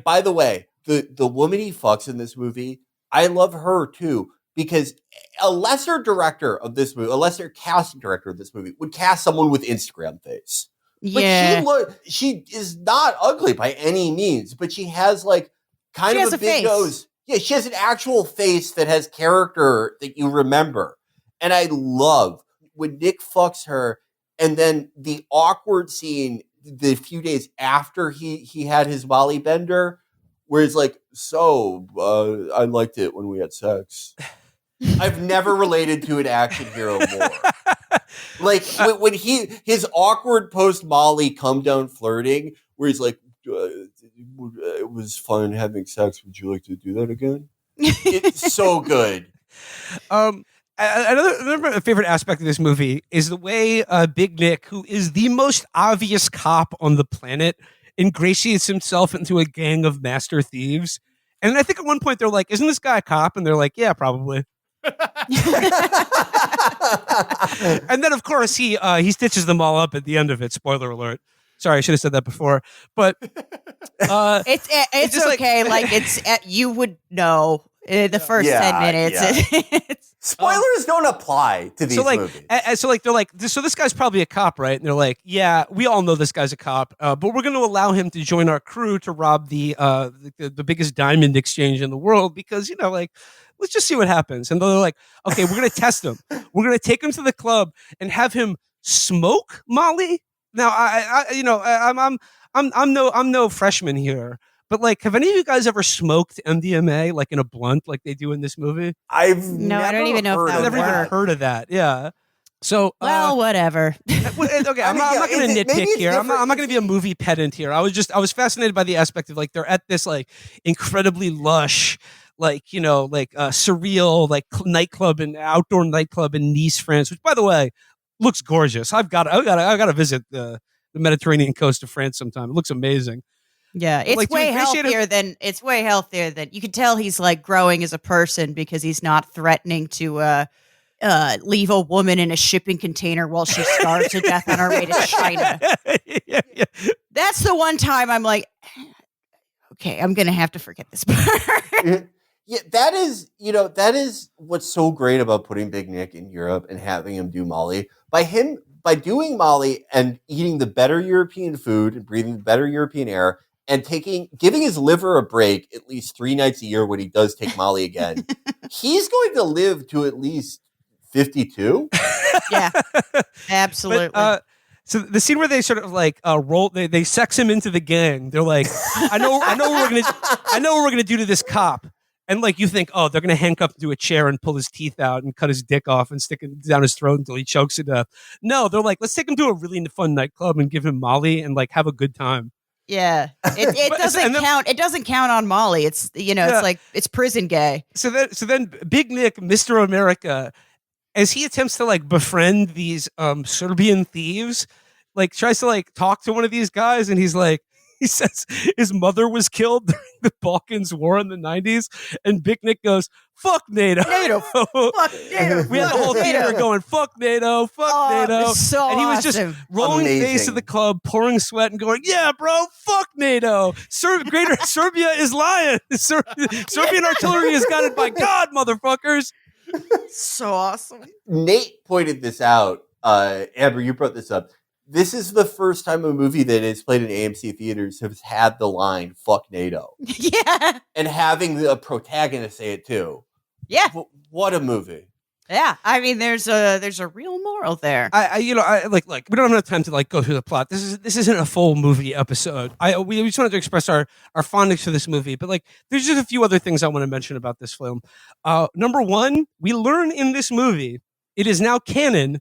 Speaker 2: by the way, the woman he fucks in this movie, I love her too because a lesser director of this movie, a lesser casting director of this movie, would cast someone with Instagram face. But she is not ugly by any means, but she has like kind of a big nose. Yeah, she has an actual face that has character that you remember. And I love when Nick fucks her and then the awkward scene the few days after he had his Molly bender where he's like, I liked it when we had sex. I've never related to an action hero more. Like when his awkward post Molly come down flirting, where he's like, "It was fun having sex. Would you like to do that again?" It's so good.
Speaker 1: Another favorite aspect of this movie is the way Big Nick, who is the most obvious cop on the planet, ingratiates himself into a gang of master thieves. And I think at one point they're like, "Isn't this guy a cop?" And they're like, "Yeah, probably." And then, of course, he stitches them all up at the end of it. Spoiler alert. Sorry, I should have said that before. But
Speaker 4: it's okay. Like it's you would know the first 10 minutes.
Speaker 2: Spoilers don't apply to these movies.
Speaker 1: They're like, so this guy's probably a cop, right? And they're like, yeah, we all know this guy's a cop, but we're going to allow him to join our crew to rob the biggest diamond exchange in the world because, let's just see what happens. And they're like, okay, we're going to test him. We're going to take him to the club and have him smoke Molly. Now, I'm no freshman here, but like, have any of you guys ever smoked MDMA like in a blunt like they do in this movie?
Speaker 4: I don't even know if that
Speaker 1: I've
Speaker 4: would
Speaker 1: never even
Speaker 4: work.
Speaker 1: heard of that. Yeah. So
Speaker 4: whatever.
Speaker 1: Okay, I'm not going to nitpick here. I'm not going to be a movie pedant here. I was fascinated by the aspect of like they're at this like incredibly lush, surreal nightclub and outdoor nightclub in Nice, France, which by the way looks gorgeous. I've got to visit the Mediterranean coast of France sometime. It looks amazing.
Speaker 4: Yeah, it's way healthier than you can tell he's like growing as a person because he's not threatening to leave a woman in a shipping container while she starves to death on her way to China.
Speaker 1: Yeah.
Speaker 4: That's the one time I'm like, Okay, I'm gonna have to forget this part.
Speaker 2: Yeah, that is what's so great about putting Big Nick in Europe and having him do Molly. By doing Molly and eating the better European food and breathing the better European air and giving his liver a break at least 3 nights a year when he does take Molly again, he's going to live to at least 52.
Speaker 4: Yeah, absolutely.
Speaker 1: But, so the scene where they sort of like roll, they sex him into the gang. They're like, I know what we're gonna do to this cop. And like you think, oh, they're gonna handcuff him to a chair and pull his teeth out and cut his dick off and stick it down his throat until he chokes to death. No, they're like, let's take him to a really fun nightclub and give him Molly and like have a good time.
Speaker 4: Yeah, it doesn't count. It doesn't count on Molly. It's it's like it's prison gay.
Speaker 1: So then Big Nick, Mr. America, as he attempts to like befriend these Serbian thieves, like tries to like talk to one of these guys, and he says his mother was killed during the Balkans War in the 90s, and Big Nick goes, "Fuck NATO,
Speaker 4: NATO, fuck NATO."
Speaker 1: We had the whole theater going, "Fuck NATO, fuck NATO,"
Speaker 4: so
Speaker 1: and he was
Speaker 4: awesome.
Speaker 1: just rolling the face of the club, pouring sweat, and going, "Yeah, bro, fuck NATO. Greater Serbia is lying. Serbian artillery is guided by God, motherfuckers."
Speaker 4: So awesome.
Speaker 2: Nate pointed this out. Amber, you brought this up. This is the first time a movie that is played in AMC theaters has had the line "fuck NATO."
Speaker 4: Yeah,
Speaker 2: and having the protagonist say it too.
Speaker 4: Yeah,
Speaker 2: what a movie!
Speaker 4: Yeah, I mean, there's a real moral there.
Speaker 1: I like we don't have enough time to like go through the plot. This isn't a full movie episode. We just wanted to express our fondness for this movie, but like there's just a few other things I want to mention about this film. Number one, we learn in this movie it is now canon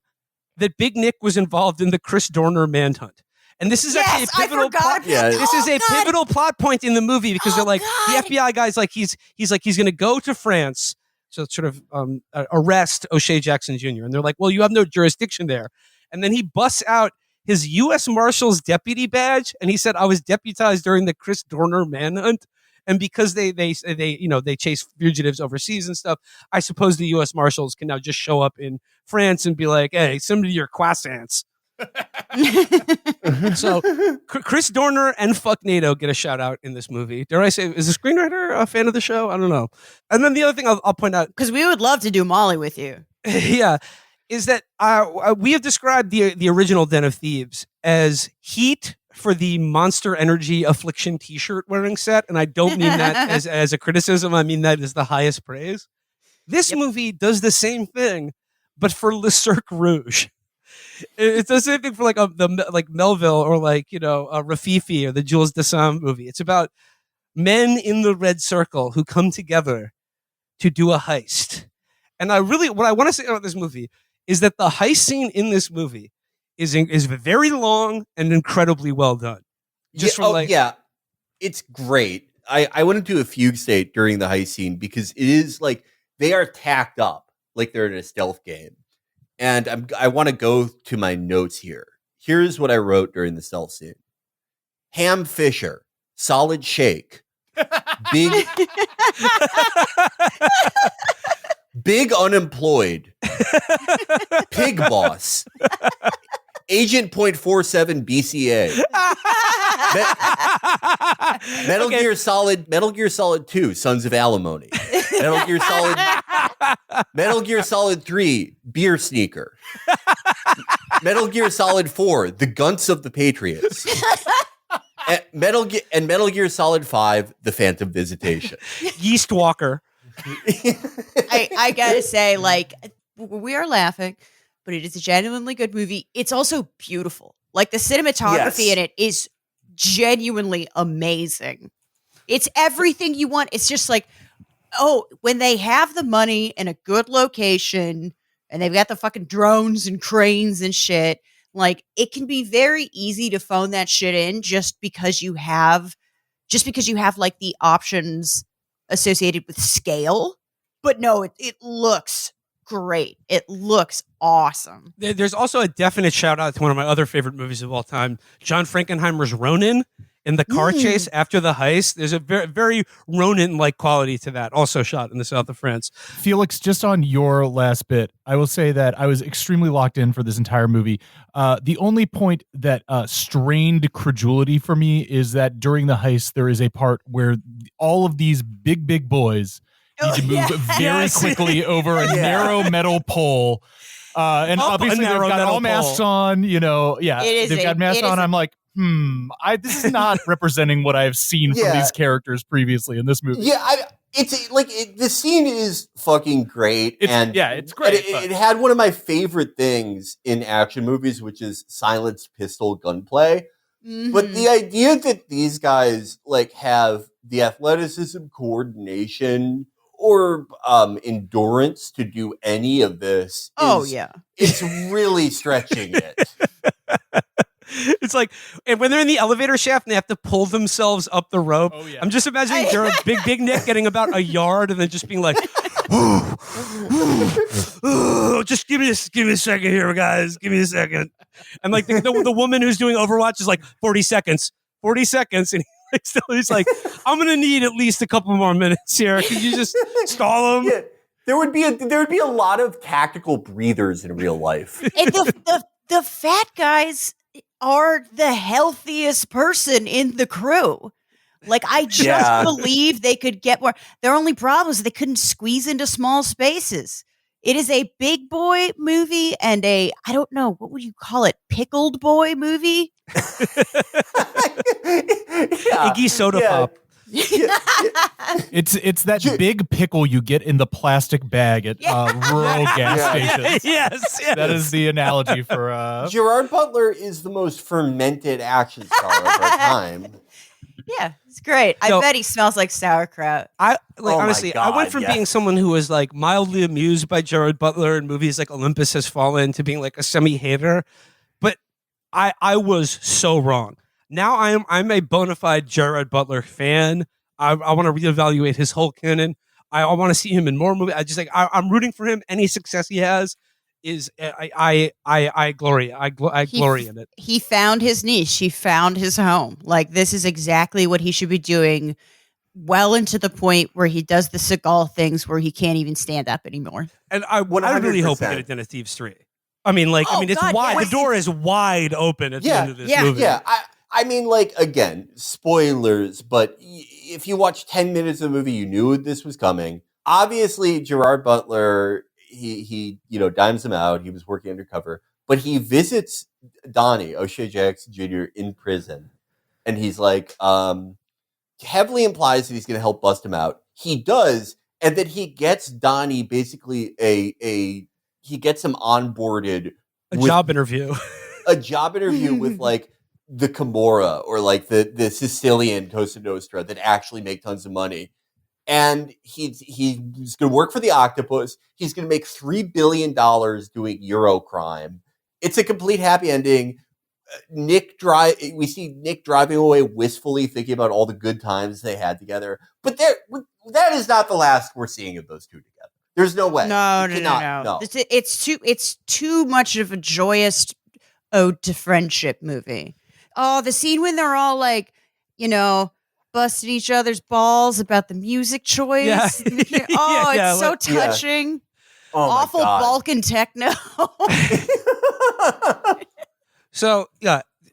Speaker 1: that Big Nick was involved in the Chris Dorner manhunt. And this is actually a pivotal plot. This is a pivotal plot point in the movie because they're like the FBI guy's like he's going to go to France, so sort of arrest O'Shea Jackson Jr. And they're like, well, you have no jurisdiction there. And then he busts out his U.S. Marshal's deputy badge, and he said, I was deputized during the Chris Dorner manhunt. And because they chase fugitives overseas and stuff, I suppose the U.S. Marshals can now just show up in France and be like, hey, send me your croissants. So Chris Dorner and fuck NATO get a shout out in this movie. Dare I say, is the screenwriter a fan of the show? I don't know. And then the other thing I'll point out,
Speaker 4: because we would love to do Molly with you.
Speaker 1: Yeah, is that we have described the original Den of Thieves as heat for the Monster Energy Affliction t-shirt wearing set, and I don't mean that as a criticism. I mean that as the highest praise. This movie does the same thing, but for Le Cirque Rouge. It's the same thing for like Melville or Rafifi or the Jules Dassin movie. It's about men in the red circle who come together to do a heist. And what I want to say about this movie is that the heist scene in this movie is very long and incredibly well done.
Speaker 2: It's great. I went into a fugue state during the heist scene because it is like they are tacked up like they're in a stealth game. And I want to go to my notes here. Here's what I wrote during the stealth scene. Ham Fisher, solid shake. Big unemployed. Pig boss. Agent .47 BCA. Metal Gear Solid 2, Sons of Alimony. Metal Gear Solid 3, Beer Sneaker. Metal Gear Solid 4, The Gunts of the Patriots. and Metal Gear Solid 5, The Phantom Visitation.
Speaker 1: Yeast Walker.
Speaker 4: I gotta say, we are laughing, but it is a genuinely good movie. It's also beautiful. Like the cinematography in it is genuinely amazing. It's everything you want. It's just like, when they have the money in a good location and they've got the fucking drones and cranes and shit, like it can be very easy to phone that shit in just because you have like the options associated with scale. But no, it looks great. It looks awesome.
Speaker 1: There's also a definite shout out to one of my other favorite movies of all time, John Frankenheimer's Ronin. in the car chase after the heist. There's a very, very Ronin-like quality to that. Also shot in the south of France.
Speaker 5: Felix, just on your last bit, I will say that I was extremely locked in for this entire movie. The only point that strained credulity for me is that during the heist, there is a part where all of these big boys need to move very quickly over a narrow metal pole. And obviously they've got all masks on, they've got masks on. I'm like, this is not representing what I've seen from these characters previously in this movie.
Speaker 2: Yeah, it's like the scene is fucking great.
Speaker 5: It's great.
Speaker 2: It had one of my favorite things in action movies, which is silenced pistol gunplay. Mm-hmm. But the idea that these guys like have the athleticism, coordination, or endurance to do any of this it's really stretching it.
Speaker 1: It's like, and when they're in the elevator shaft and they have to pull themselves up the rope, I'm just imagining Big Nick getting about a yard and then just being like, just give me a second here, guys. Give me a second. And like the woman who's doing Overwatch is like 40 seconds. And he's like, I'm gonna need at least a couple more minutes here. Can you just stall him?
Speaker 2: Yeah, there would be a lot of tactical breathers in real life.
Speaker 4: And the fat guys are the healthiest person in the crew. Like, I just believe they could get more. Their only problem is they couldn't squeeze into small spaces. It is a big boy movie and I don't know, what would you call it? Pickled boy movie?
Speaker 1: Iggy Soda Pop.
Speaker 5: It's that big pickle you get in the plastic bag at rural gas stations.
Speaker 1: Yes.
Speaker 5: That is the analogy for
Speaker 2: Gerard Butler is the most fermented action star of our time.
Speaker 4: Yeah, it's great. I bet he smells like sauerkraut.
Speaker 1: Honestly, I went from being someone who was like mildly amused by Gerard Butler in movies like Olympus Has Fallen to being like a semi-hater, but I was so wrong. Now I'm a bona fide Gerard Butler fan. I want to reevaluate his whole canon. I want to see him in more movies. I'm rooting for him. Any success he has is I glory in it.
Speaker 4: He found his niche. He found his home. Like, this is exactly what he should be doing. Well into the point where he does the Seagal things where he can't even stand up anymore.
Speaker 1: And I really hope we get a Den of Thieves 3. It's wide. The door is wide open at the end of this movie.
Speaker 2: Yeah. I mean, like, again, spoilers, but if you watch 10 minutes of the movie, you knew this was coming. Obviously, Gerard Butler, he dimes him out. He was working undercover, but he visits Donnie, O'Shea Jackson Jr. in prison. And he's like, heavily implies that he's going to help bust him out. He does. And then he gets Donnie basically he gets him onboarded.
Speaker 1: A job interview
Speaker 2: with like the Camorra or like the Sicilian Cosa Nostra that actually make tons of money. And he's going to work for the Octopus. He's going to make $3 billion doing Eurocrime. It's a complete happy ending. We see Nick driving away wistfully, thinking about all the good times they had together. But that is not the last we're seeing of those two together. There's no way.
Speaker 4: No. It's too much of a joyous ode to friendship movie. Oh, the scene when they're all like, busting each other's balls about the music choice. Yeah. It's so touching.
Speaker 2: Yeah. Oh,
Speaker 4: awful Balkan techno.
Speaker 1: So,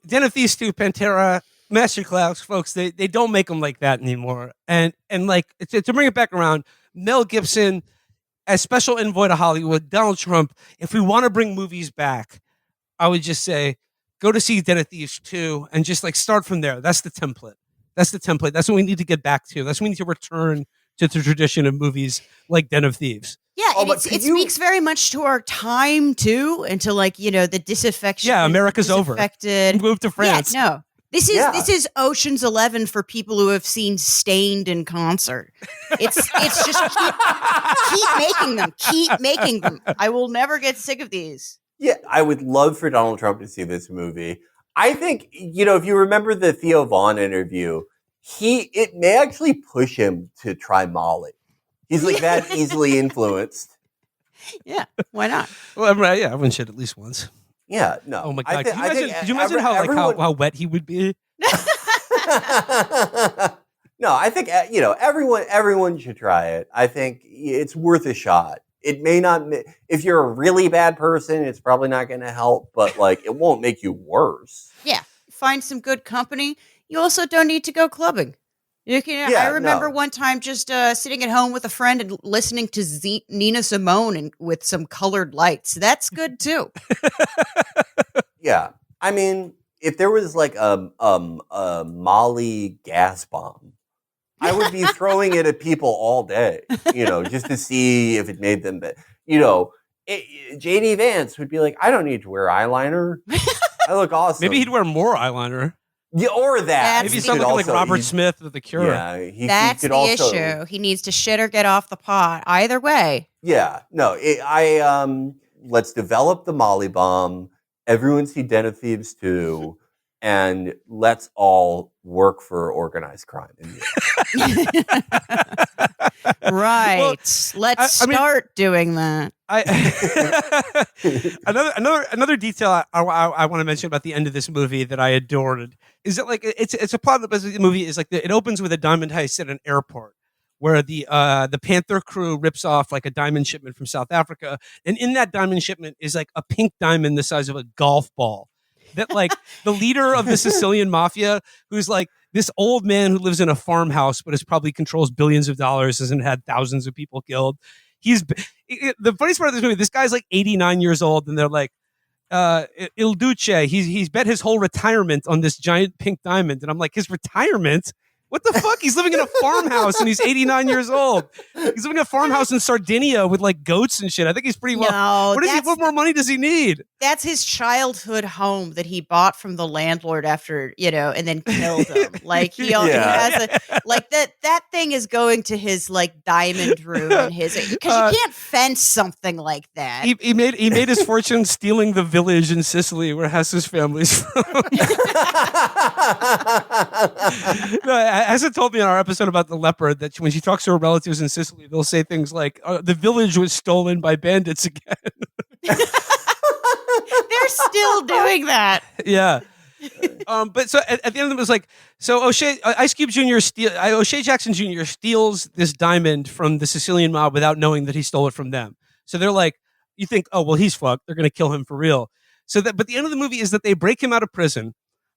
Speaker 1: Den of Thieves 2, Pantera, Masterclass, folks, they don't make them like that anymore. And like, to bring it back around, Mel Gibson, as special envoy to Hollywood, Donald Trump, if we want to bring movies back, I would just say, go to see Den of Thieves 2 and just like start from there. That's the template. That's what we need to get back to. That's what we need to return to the tradition of movies like Den of Thieves.
Speaker 4: Yeah, it speaks very much to our time too, and to like the disaffection.
Speaker 1: Yeah, America's over. Move to France.
Speaker 4: Yeah, no, this is Ocean's 11 for people who have seen Stained in concert. It's just keep making them. I will never get sick of these.
Speaker 2: Yeah, I would love for Donald Trump to see this movie. I think if you remember the Theo Vaughn interview, it may actually push him to try Molly. He's like that easily influenced.
Speaker 4: Yeah, why not?
Speaker 1: Well, everyone should at least once.
Speaker 2: Yeah, no.
Speaker 1: Oh my God! Could you imagine how wet he would be?
Speaker 2: No, I think everyone should try it. I think it's worth a shot. It may not. If you're a really bad person, it's probably not going to help. But like, it won't make you worse.
Speaker 4: Yeah, find some good company. You also don't need to go clubbing. You can.
Speaker 2: Yeah,
Speaker 4: I remember
Speaker 2: no.
Speaker 4: one time just sitting at home with a friend and listening to Nina Simone and with some colored lights. That's good too.
Speaker 2: Yeah, I mean, if there was like a Molly gas bomb, I would be throwing it at people all day, just to see if it made them, JD Vance would be like, I don't need to wear eyeliner. I look awesome.
Speaker 1: Maybe he'd wear more eyeliner.
Speaker 2: Yeah, or that.
Speaker 4: That's
Speaker 1: Maybe he's not looking like Robert Smith with The Cure.
Speaker 2: Yeah,
Speaker 4: That's
Speaker 2: could
Speaker 4: the
Speaker 2: also,
Speaker 4: issue. He needs to shit or get off the pot. Either way.
Speaker 2: Yeah, no, let's develop the Molly bomb. Everyone see Den of Thieves 2, and let's all work for organized crime.
Speaker 4: Right.
Speaker 1: Well,
Speaker 4: Let's start doing that.
Speaker 1: Another detail I want to mention about the end of this movie that I adored is that like it's a plot of the movie is like it opens with a diamond heist at an airport where the Panther crew rips off like a diamond shipment from South Africa, and in that diamond shipment is like a pink diamond the size of a golf ball. That like the leader of the Sicilian mafia, who's like this old man who lives in a farmhouse but is probably controls billions of dollars, hasn't had thousands of people killed. The funniest part of this movie, this guy's like 89 years old, and they're like, Il Duce, he's bet his whole retirement on this giant pink diamond. And I'm like, his retirement? What the fuck? He's living in a farmhouse and he's 89 years old. He's living in a farmhouse in Sardinia with like goats and shit. I think he's pretty well. What more money does he need?
Speaker 4: That's his childhood home that he bought from the landlord after, and then killed him. Like he has that thing is going to his like diamond room in his, because you can't fence something like that.
Speaker 1: He made his fortune stealing the village in Sicily where Hess's family's from. No, Hessa told me in our episode about the leopard that when she talks to her relatives in Sicily, they'll say things like, the village was stolen by bandits again.
Speaker 4: They're still doing that.
Speaker 1: Yeah. But so at the end of it was like, so O'Shea Jackson Jr. steals this diamond from the Sicilian mob without knowing that he stole it from them. So they're like, you think, oh, well, he's fucked. They're going to kill him for real. But the end of the movie is that they break him out of prison,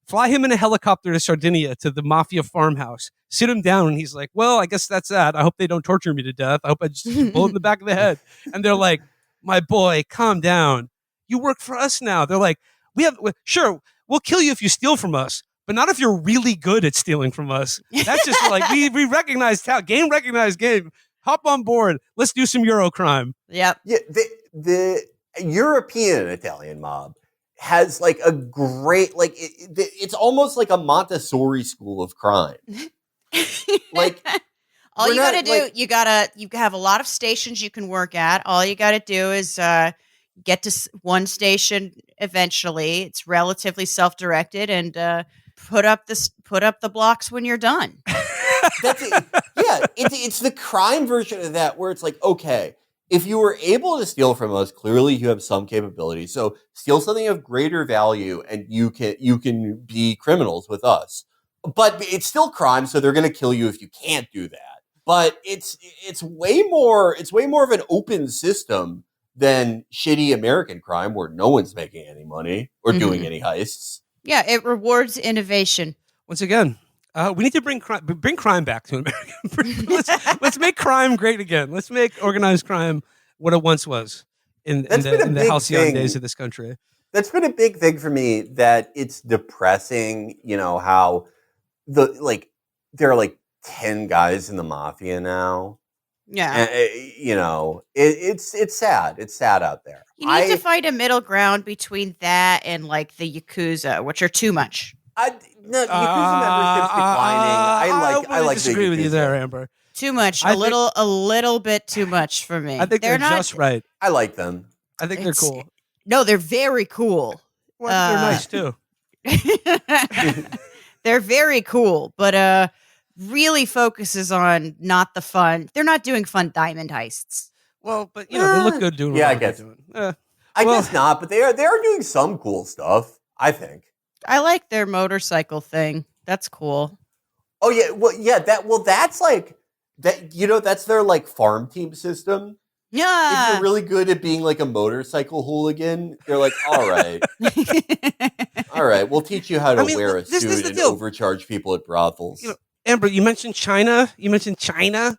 Speaker 1: fly him in a helicopter to Sardinia to the mafia farmhouse, sit him down, and he's like, well, I guess that's that. I hope they don't torture me to death. I hope I just bullet in the back of the head. And they're like, my boy, calm down. You work for us now. They're like, sure, we'll kill you if you steal from us, but not if you're really good at stealing from us. That's just like, we recognize game, recognized game. Hop on board. Let's do some Euro crime.
Speaker 4: Yep.
Speaker 2: Yeah, the European Italian mob has like a great, like it's almost like a Montessori school of crime. Like
Speaker 4: all you gotta do, you have a lot of stations you can work at. All you gotta do is get to one station eventually. It's relatively self-directed, and put up the blocks when you're done.
Speaker 2: That's it. Yeah, it's the crime version of that where it's like, okay, if you were able to steal from us, clearly you have some capability. So steal something of greater value, and you can be criminals with us. But it's still crime, so they're going to kill you if you can't do that. But it's way more of an open system than shitty American crime where no one's making any money or doing any heists.
Speaker 4: Yeah, it rewards innovation.
Speaker 1: Once again, we need to bring crime back to America. let's make crime great again. Let's make organized crime what it once was in the halcyon days of this country.
Speaker 2: That's been a big thing for me, that it's depressing, how there are like 10 guys in the mafia now.
Speaker 4: Yeah.
Speaker 2: And, it's sad. It's sad out there.
Speaker 4: You need to find a middle ground between that and like the Yakuza, which are too much.
Speaker 2: No, Yakuza membership's declining. I like
Speaker 1: disagree with you there, Amber.
Speaker 4: Too much. A little bit too much for me.
Speaker 1: I think they're just right.
Speaker 2: I like them.
Speaker 1: I think they're cool.
Speaker 4: No, they're very cool.
Speaker 1: Well, they're nice too.
Speaker 4: They're very cool, but really focuses on not the fun. They're not doing fun diamond heists.
Speaker 1: Well, but they look good doing what they're doing.
Speaker 2: I guess not, but they are doing some cool stuff, I think.
Speaker 4: I like their motorcycle thing. That's cool.
Speaker 2: Oh yeah, that's like that. That's their like farm team system.
Speaker 4: Yeah.
Speaker 2: If you're really good at being like a motorcycle hooligan, they're like, all right, we'll teach you how to wear a suit and overcharge people at brothels.
Speaker 1: Amber, you mentioned China.
Speaker 4: China.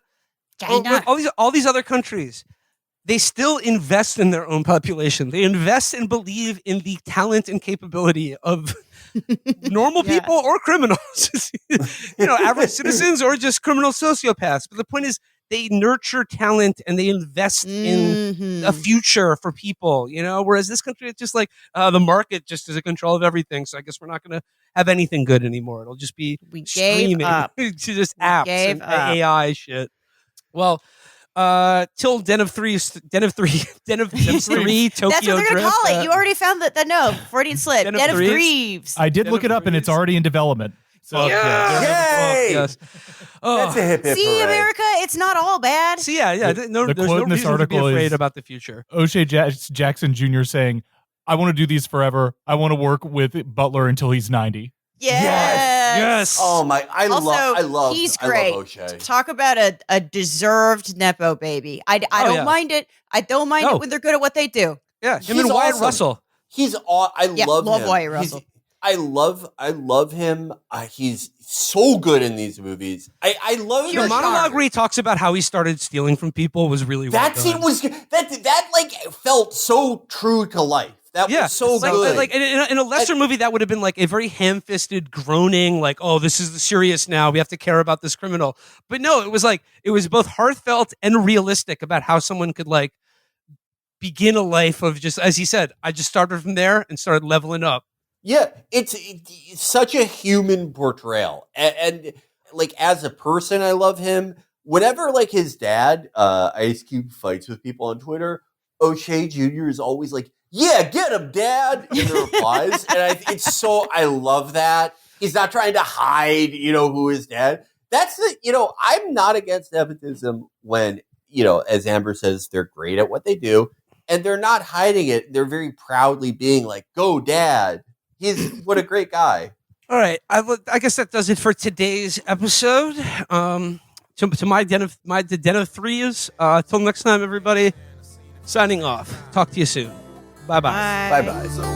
Speaker 1: All these other countries, they still invest in their own population. They invest and believe in the talent and capability of normal people or criminals. Average citizens or just criminal sociopaths. But the point is, they nurture talent and they invest in a future for people, whereas this country, it's just like the market just is in control of everything. So I guess we're not going to have anything good anymore. It'll just be streaming to just apps and AI shit. Well, till Den of Three, Tokyo
Speaker 4: That's what they're going to call it. You already found the no, Freudian slip. Den of Thieves.
Speaker 5: I did look it up and it's already in development. So,
Speaker 2: Yay!
Speaker 1: Yes.
Speaker 2: That's a hip hip
Speaker 4: See,
Speaker 2: hooray.
Speaker 4: America, it's not all bad.
Speaker 1: See, there's no
Speaker 5: quote in this
Speaker 1: reason to be
Speaker 5: article
Speaker 1: afraid
Speaker 5: is
Speaker 1: about the future.
Speaker 5: O'Shea Jackson Jr. saying, I want to do these forever. I want to work with Butler until he's 90.
Speaker 4: Yes.
Speaker 2: Oh my! I love.
Speaker 4: He's
Speaker 2: I
Speaker 4: great.
Speaker 2: love O'Shea.
Speaker 4: Talk about a deserved nepo baby. I don't mind it. I don't mind it when they're good at what they do.
Speaker 1: Yeah, him and Wyatt Russell.
Speaker 2: I love him.
Speaker 4: Wyatt Russell.
Speaker 2: I love him. He's so good in these movies. I love
Speaker 1: the monologue where he talks about how he started stealing from people was really well
Speaker 2: that
Speaker 1: done.
Speaker 2: scene was that like felt so true to life. That was so good.
Speaker 1: Like in a lesser movie, that would have been like a very ham-fisted groaning, like, "Oh, this is serious now. We have to care about this criminal." But no, it was both heartfelt and realistic about how someone could like begin a life of just, as he said, I just started from there and started leveling up.
Speaker 2: Yeah, it's such a human portrayal, and like as a person, I love him. Whenever like his dad, Ice Cube, fights with people on Twitter, O'Shea Jr. is always like, "Yeah, get him, Dad," in the replies, and I love that. He's not trying to hide, who his dad. That's I'm not against nepotism when, as Amber says, they're great at what they do, and they're not hiding it. They're very proudly being like, "Go, Dad." What a great guy.
Speaker 1: All right, I guess that does it for today's episode. To my Den of Threes. Till next time, everybody. Signing off. Talk to you soon. Bye-bye.
Speaker 2: Bye-bye.